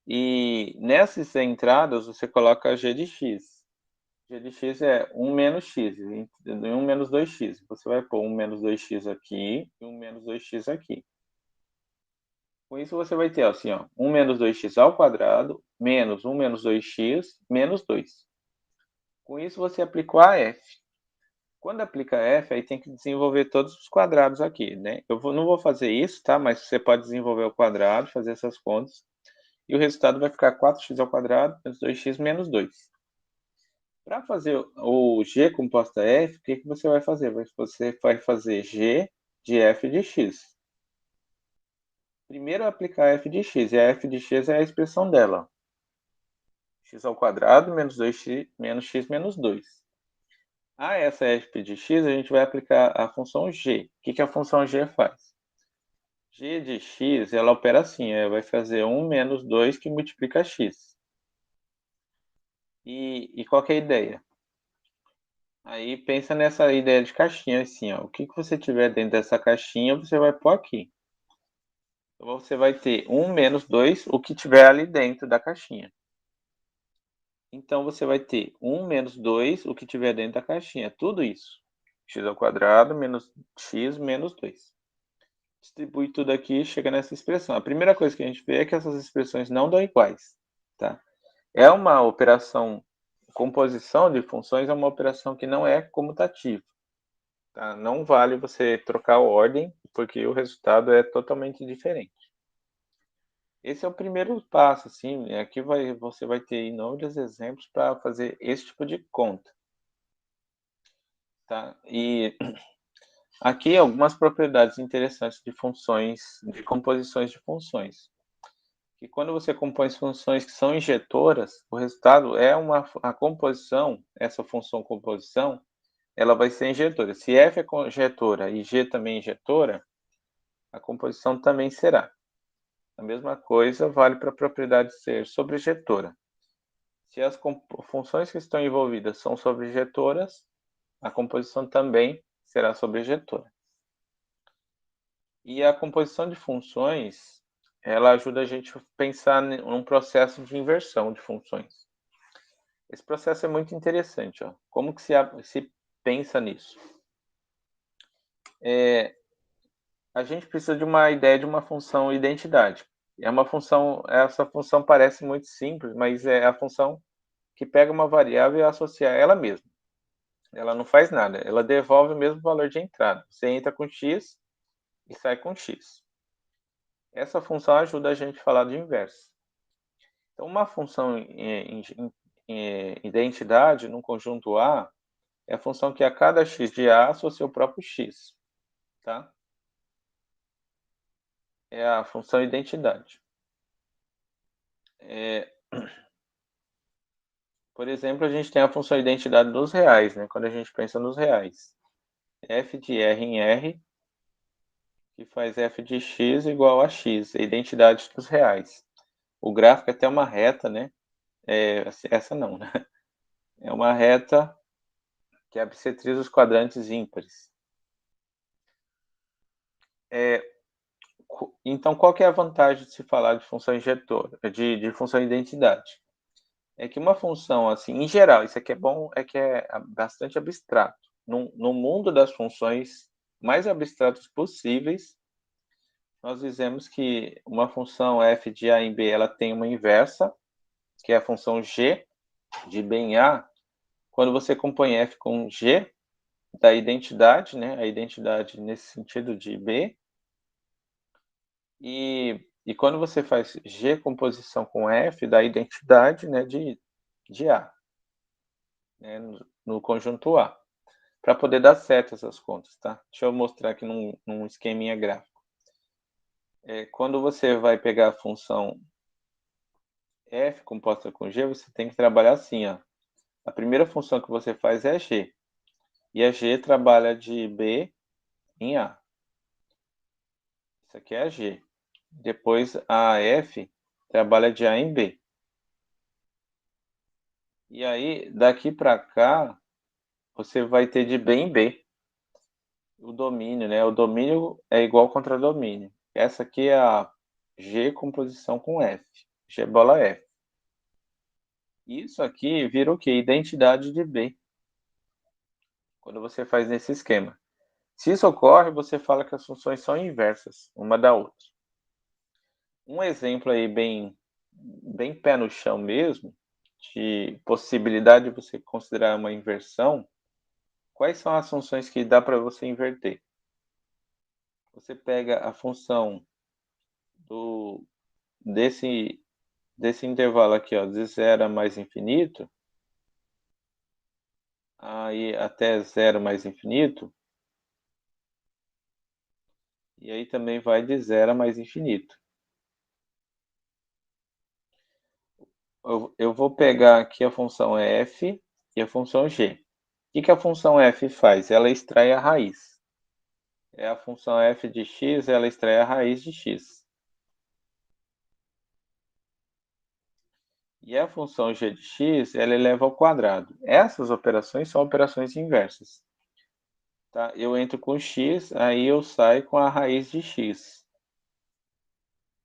e nessas entradas você coloca g de x. G de x é 1 menos x, 1 menos 2x. Você vai pôr 1 menos 2x aqui e 1 menos 2x aqui. Com isso você vai ter assim, ó, 1 menos 2x ao quadrado menos 1 menos 2x menos 2. Com isso você aplicou a f. Quando aplica f, aí tem que desenvolver todos os quadrados aqui, né? Não vou fazer isso, tá? Mas você pode desenvolver o quadrado, fazer essas contas. E o resultado vai ficar 4x ao quadrado menos 2x menos 2. Para fazer o g composta f, o que você vai fazer? Você vai fazer g de f de x. Primeiro aplicar f de x, e a f de x é a expressão dela. X ao quadrado menos 2x menos x menos 2. A essa f de x, a gente vai aplicar a função g. O que a função g faz? G de x, ela opera assim, vai fazer 1 menos 2 que multiplica x. E qual que é a ideia? Aí pensa nessa ideia de caixinha, assim, ó. O que você tiver dentro dessa caixinha, você vai pôr aqui. Então, você vai ter 1 menos 2, o que tiver ali dentro da caixinha. Então, você vai ter 1 menos 2, o que tiver dentro da caixinha. Tudo isso. X ao quadrado menos x menos 2. Distribui tudo aqui e chega nessa expressão. A primeira coisa que a gente vê é que essas expressões não dão iguais. Tá? É uma operação, composição de funções é uma operação que não é comutativa. Tá? Não vale você trocar a ordem, porque o resultado é totalmente diferente. Esse é o primeiro passo, assim, aqui você vai ter inúmeros exemplos para fazer esse tipo de conta. Tá? E aqui algumas propriedades interessantes de funções, de composições de funções. que quando você compõe funções que são injetoras, o resultado é a composição, essa função composição, ela vai ser injetora. Se F é injetora e G também é injetora, a composição também será. A mesma coisa vale para a propriedade ser sobrejetora. Se as funções que estão envolvidas são sobrejetoras, a composição também será sobrejetora. E a composição de funções, ela ajuda a gente a pensar num processo de inversão de funções. Esse processo é muito interessante. Ó. Como que se pensa nisso? A gente precisa de uma ideia de uma função identidade. Essa função parece muito simples, mas é a função que pega uma variável e associa a ela mesma. Ela não faz nada, ela devolve o mesmo valor de entrada. Você entra com x e sai com x. Essa função ajuda a gente a falar de inverso. Então, uma função em identidade, num conjunto A, é a função que a cada x de A associa o próprio x. Tá? É a função identidade. Por exemplo, a gente tem a função identidade dos reais, né? Quando a gente pensa nos reais. F de R em R, que faz F de x igual a x, a identidade dos reais. O gráfico é até uma reta, né? Essa não, né? É uma reta que é a bissetriz dos quadrantes ímpares. Então, qual que é a vantagem de se falar de função injetora, de função identidade? É que uma função, assim, em geral, isso aqui é bom, é que é bastante abstrato. No mundo das funções mais abstratas possíveis, nós dizemos que uma função f de a em b, ela tem uma inversa, que é a função g de b em a. Quando você compõe f com g da identidade, né, a identidade nesse sentido de b, e quando você faz g composição com f da identidade, né, de a, né, no conjunto a, para poder dar certo essas contas, tá? Deixa eu mostrar aqui num esqueminha gráfico. Quando você vai pegar a função f composta com g, você tem que trabalhar assim, ó. A primeira função que você faz é g, e a g trabalha de b em a. Isso aqui é a g. Depois a f trabalha de a em b. E aí, daqui para cá, você vai ter de b em b. O domínio, né? O domínio é igual ao contradomínio. Essa aqui é a g composição com f. G bola f. Isso aqui vira o quê? Identidade de b. Quando você faz nesse esquema. Se isso ocorre, você fala que as funções são inversas, uma da outra. Um exemplo aí bem pé no chão mesmo, de possibilidade de você considerar uma inversão, quais são as funções que dá para você inverter? Você pega a função desse intervalo aqui, ó, de 0 a mais infinito, aí até 0 mais infinito, e aí também vai de 0 a mais infinito. Eu vou pegar aqui a função f e a função g. O que a função f faz? Ela extrai a raiz. É a função f de x, ela extrai a raiz de x. E a função g de x, ela eleva ao quadrado. Essas operações são operações inversas. Tá? Eu entro com x, aí eu saio com a raiz de x.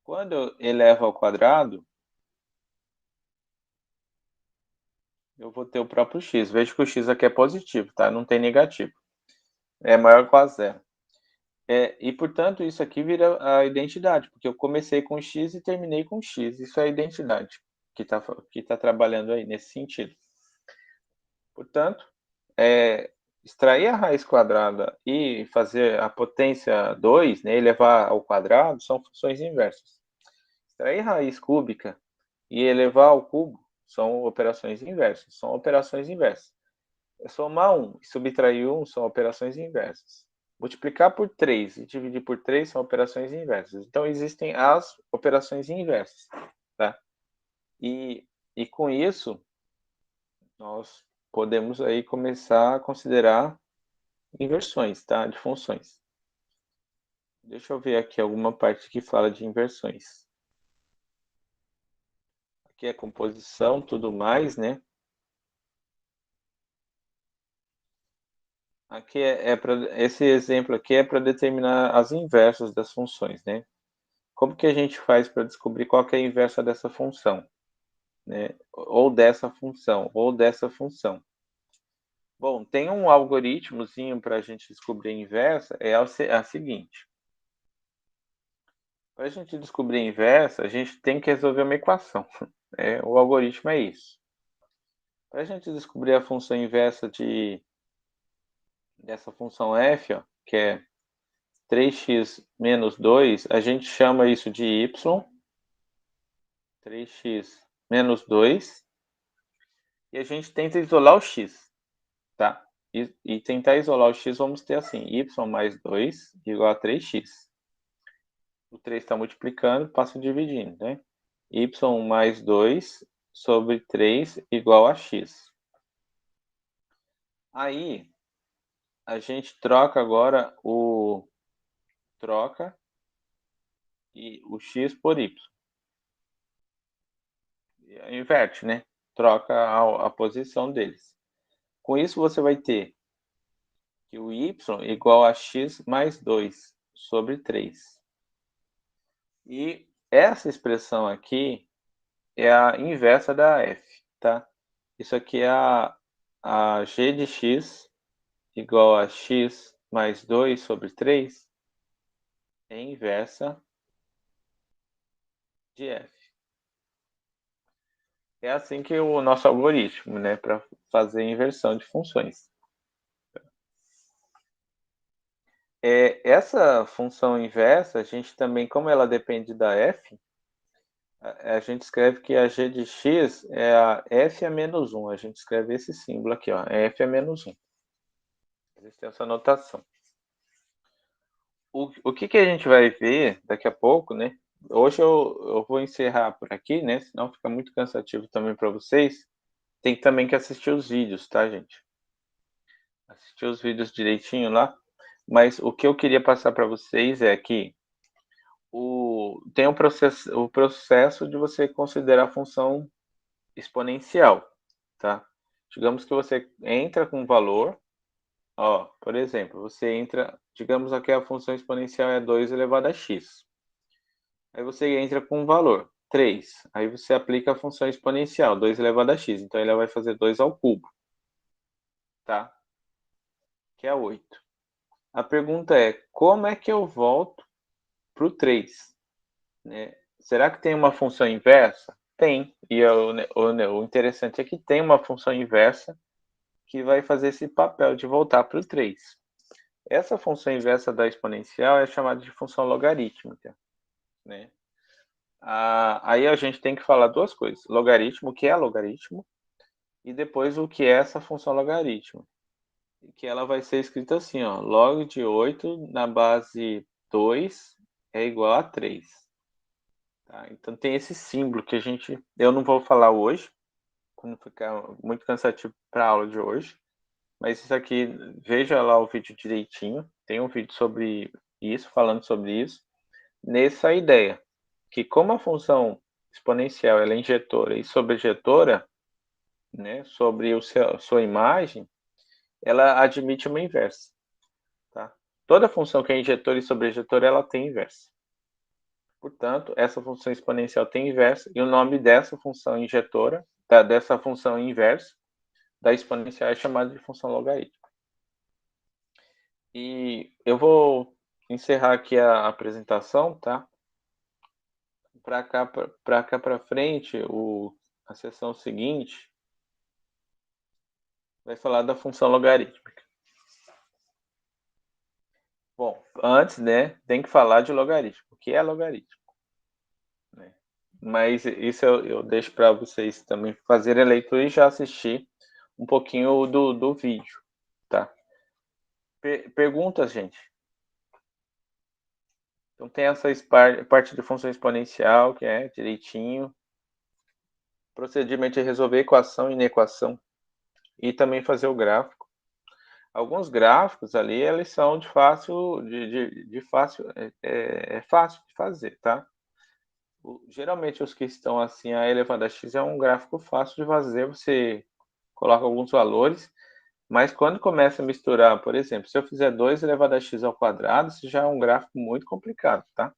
Quando eu elevo ao quadrado, eu vou ter o próprio x. Veja que o x aqui é positivo, tá? Não tem negativo. É maior que a zero. E, portanto, isso aqui vira a identidade, porque eu comecei com x e terminei com x. Isso é a identidade que tá trabalhando aí nesse sentido. Portanto, extrair a raiz quadrada e fazer a potência 2, né, elevar ao quadrado, são funções inversas. Extrair raiz cúbica e elevar ao cubo são operações inversas. Somar 1 e subtrair 1 são operações inversas. Multiplicar por 3 e dividir por 3 são operações inversas. Então, existem as operações inversas. Tá? E com isso, nós podemos aí começar a considerar inversões, tá? De funções. Deixa eu ver aqui alguma parte que fala de inversões. Aqui é composição, tudo mais, né? Aqui esse exemplo aqui é para determinar as inversas das funções, né? Como que a gente faz para descobrir qual que é a inversa dessa função, né? Ou dessa função, ou dessa função. Bom, tem um algoritmozinho para a gente descobrir a inversa, é a seguinte. Para a gente descobrir a inversa, a gente tem que resolver uma equação. O algoritmo é isso. Para a gente descobrir a função inversa dessa função f, ó, que é 3x menos 2, a gente chama isso de y, 3x menos 2, e a gente tenta isolar o x, tá? E tentar isolar o x, vamos ter assim, y mais 2 igual a 3x. O 3 está multiplicando, passa dividindo, né? Y mais 2 sobre 3 igual a x. Aí, a gente troca agora o x por y. Inverte, né? Troca a posição deles. Com isso, você vai ter que o y igual a x mais 2 sobre 3. E essa expressão aqui é a inversa da f, tá? Isso aqui é a g de x igual a x mais 2 sobre 3 é inversa de f. É assim que o nosso algoritmo, né, para fazer inversão de funções. Essa função inversa, a gente também, como ela depende da f, a gente escreve que a g de x é a f a menos 1. A gente escreve esse símbolo aqui, ó, f a menos 1. Existe essa notação. O que a gente vai ver daqui a pouco, né? Hoje eu vou encerrar por aqui, né? Senão fica muito cansativo também para vocês. Tem também que assistir os vídeos, tá, gente? Assistir os vídeos direitinho lá. Mas o que eu queria passar para vocês é que tem o processo de você considerar a função exponencial, tá? Digamos que você entra com um valor, ó, por exemplo, você entra, digamos aqui a função exponencial é 2 elevado a x. Aí você entra com um valor, 3. Aí você aplica a função exponencial, 2 elevado a x. Então, ele vai fazer 2 ao cubo, tá? Que é 8. A pergunta é, como é que eu volto para o 3? Né? Será que tem uma função inversa? Tem. E o interessante é que tem uma função inversa que vai fazer esse papel de voltar para o 3. Essa função inversa da exponencial é chamada de função logarítmica, né? Aí a gente tem que falar duas coisas. Logaritmo, o que é logaritmo, e depois o que é essa função logarítmica. Que ela vai ser escrita assim, ó, log de 8 na base 2 é igual a 3. Tá? Então tem esse símbolo que eu não vou falar hoje, para não ficar muito cansativo para a aula de hoje, mas isso aqui, veja lá o vídeo direitinho, tem um vídeo sobre isso, falando sobre isso, nessa ideia, que como a função exponencial ela é injetora e sobrejetora, né, sobre sua imagem, ela admite uma inversa. Tá? Toda função que é injetora e sobrejetora, ela tem inversa. Portanto, essa função exponencial tem inversa, e o nome dessa função injetora, dessa função inversa, da exponencial é chamado de função logarítmica. E eu vou encerrar aqui a apresentação, tá? Para cá para frente, a seção seguinte vai falar da função logarítmica. Bom, antes, né, tem que falar de logaritmo. O que é logaritmo? Né? Mas isso eu deixo para vocês também fazerem a leitura e já assistir um pouquinho do vídeo, tá? Perguntas, gente. Então tem essa parte de função exponencial, que é direitinho. Procedimento de resolver equação e inequação. E também fazer o gráfico. Alguns gráficos ali, eles são de fácil, fácil, fácil de fazer, tá? Geralmente os que estão assim, a elevado a x é um gráfico fácil de fazer, você coloca alguns valores, mas quando começa a misturar, por exemplo, se eu fizer 2 elevado a x ao quadrado, isso já é um gráfico muito complicado, tá?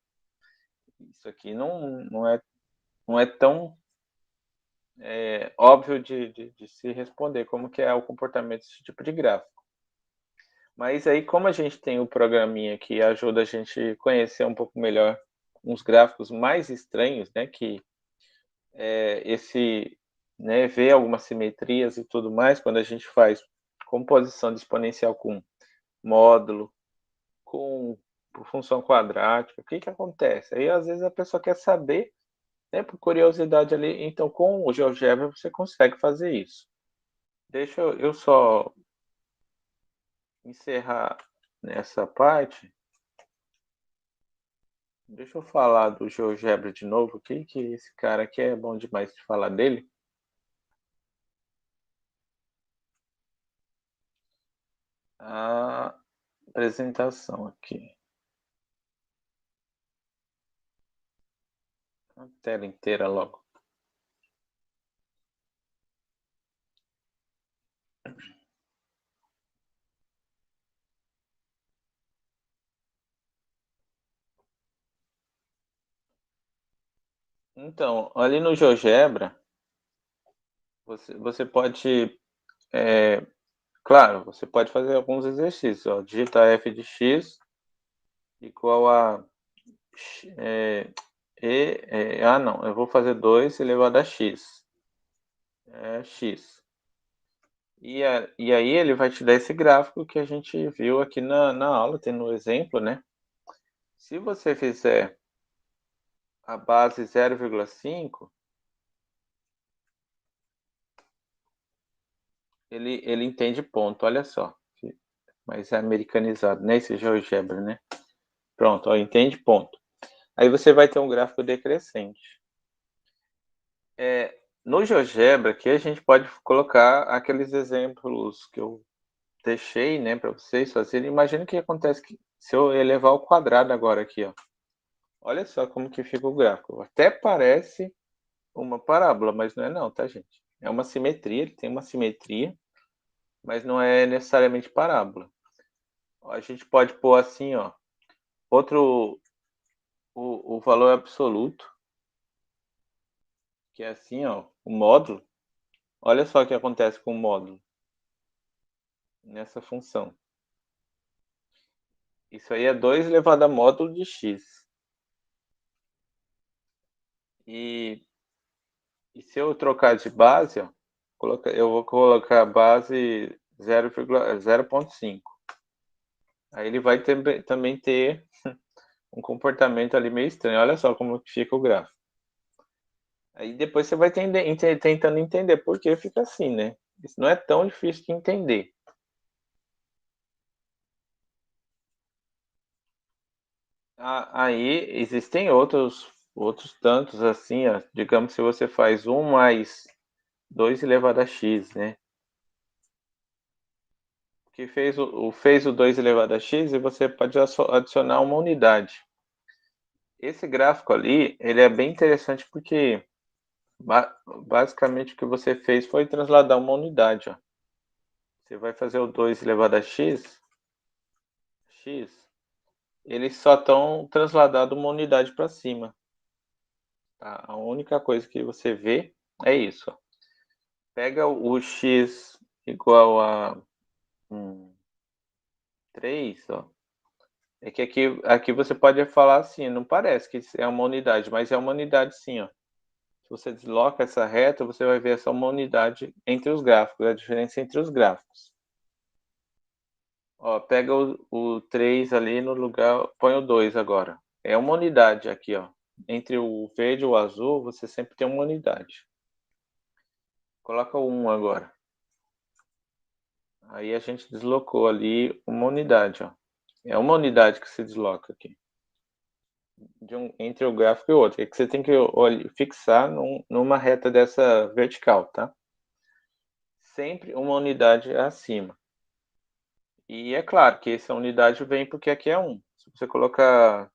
Isso aqui não é tão óbvio de se responder como que é o comportamento desse tipo de gráfico. Mas aí, como a gente tem o programinha que ajuda a gente a conhecer um pouco melhor uns gráficos mais estranhos, né, que ver algumas simetrias e tudo mais, quando a gente faz composição de exponencial com módulo, com função quadrática, o que acontece? Aí, às vezes, a pessoa quer saber, né, por curiosidade ali, então, com o GeoGebra você consegue fazer isso. Deixa eu só encerrar nessa parte. Deixa eu falar do GeoGebra de novo aqui, que esse cara aqui é bom demais de falar dele. A apresentação aqui. A tela inteira logo. Então, ali no GeoGebra, você pode, claro, você pode fazer alguns exercícios. Ó, digita f de x igual a não, eu vou fazer 2 elevado a x. X. E aí ele vai te dar esse gráfico que a gente viu aqui na aula, tem no exemplo, né? Se você fizer a base 0,5, ele entende ponto, olha só. Mas é americanizado, né? Esse GeoGebra, né? Pronto, ó, entende ponto. Aí você vai ter um gráfico decrescente. No GeoGebra aqui a gente pode colocar aqueles exemplos que eu deixei, né, para vocês fazerem. Imagina o que acontece se eu elevar ao quadrado agora aqui, ó. Olha só como que fica o gráfico. Até parece uma parábola, mas não é não, tá, gente? É uma simetria, ele tem uma simetria, mas não é necessariamente parábola. A gente pode pôr assim, ó, o valor absoluto, que é assim, ó, o módulo. Olha só o que acontece com o módulo nessa função. Isso aí é 2 elevado a módulo de x. E se eu trocar de base, ó, eu vou colocar a base 0,5. Aí ele vai também ter um comportamento ali meio estranho. Olha só como fica o gráfico. Aí depois você vai tentando entender por que fica assim, né? Isso não é tão difícil de entender. Aí existem outros tantos assim, ó. Digamos, se você faz 1 mais 2 elevado a x, né? Que fez o 2 elevado a x e você pode adicionar uma unidade. Esse gráfico ali, ele é bem interessante porque basicamente o que você fez foi trasladar uma unidade, ó. Você vai fazer o 2 elevado a x, eles só estão transladados uma unidade para cima. Tá? A única coisa que você vê é isso, ó. Pega o x igual a 3, ó. É que aqui você pode falar assim, não parece que é uma unidade, mas é uma unidade sim, ó. Se você desloca essa reta, você vai ver essa uma unidade entre os gráficos, a diferença entre os gráficos. Ó, pega o 3 ali no lugar, põe o 2 agora. É uma unidade aqui, ó. Entre o verde e o azul, você sempre tem uma unidade. Coloca o 1 agora. Aí a gente deslocou ali uma unidade, ó. É uma unidade que se desloca aqui. Entre o gráfico e o outro. É que você tem que fixar numa reta dessa vertical, tá? Sempre uma unidade acima. E é claro que essa unidade vem porque aqui é 1. Se você colocar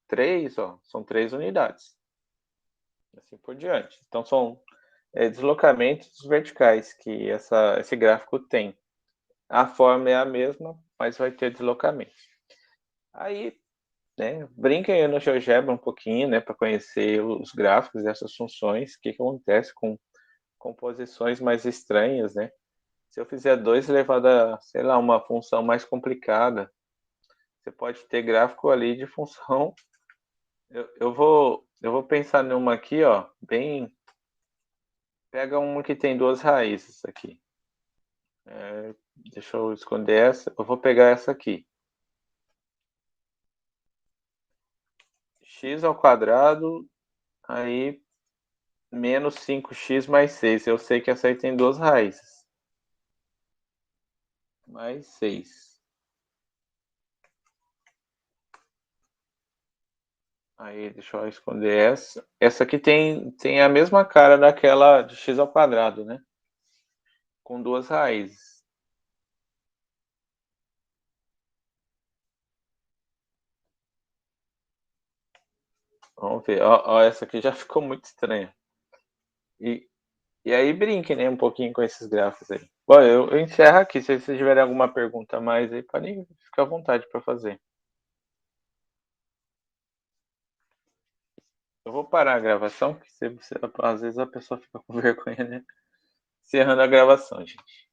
3, ó, são 3 unidades. Assim por diante. Então são deslocamentos verticais que esse gráfico tem. A forma é a mesma, mas vai ter deslocamento. Aí, né, brinca aí no GeoGebra um pouquinho, né, para conhecer os gráficos dessas funções, o que acontece com composições mais estranhas, né? Se eu fizer 2 elevado a, sei lá, uma função mais complicada, você pode ter gráfico ali de função. Eu vou pensar numa aqui, ó, bem. Pega uma que tem 2 raízes aqui. Deixa eu esconder essa. Eu vou pegar essa aqui. X ao quadrado, aí menos 5x mais 6. Eu sei que essa aí tem 2 raízes. Mais 6. Aí, deixa eu esconder essa. Essa aqui tem a mesma cara daquela de x ao quadrado, né? Com 2 raízes. Vamos ver. Ó, essa aqui já ficou muito estranha. E aí brinque, né, um pouquinho com esses gráficos aí. Bom, eu encerro aqui. Se vocês tiverem alguma pergunta a mais aí, podem ficar à vontade para fazer. Eu vou parar a gravação, porque às vezes a pessoa fica com vergonha, né? Encerrando a gravação, gente.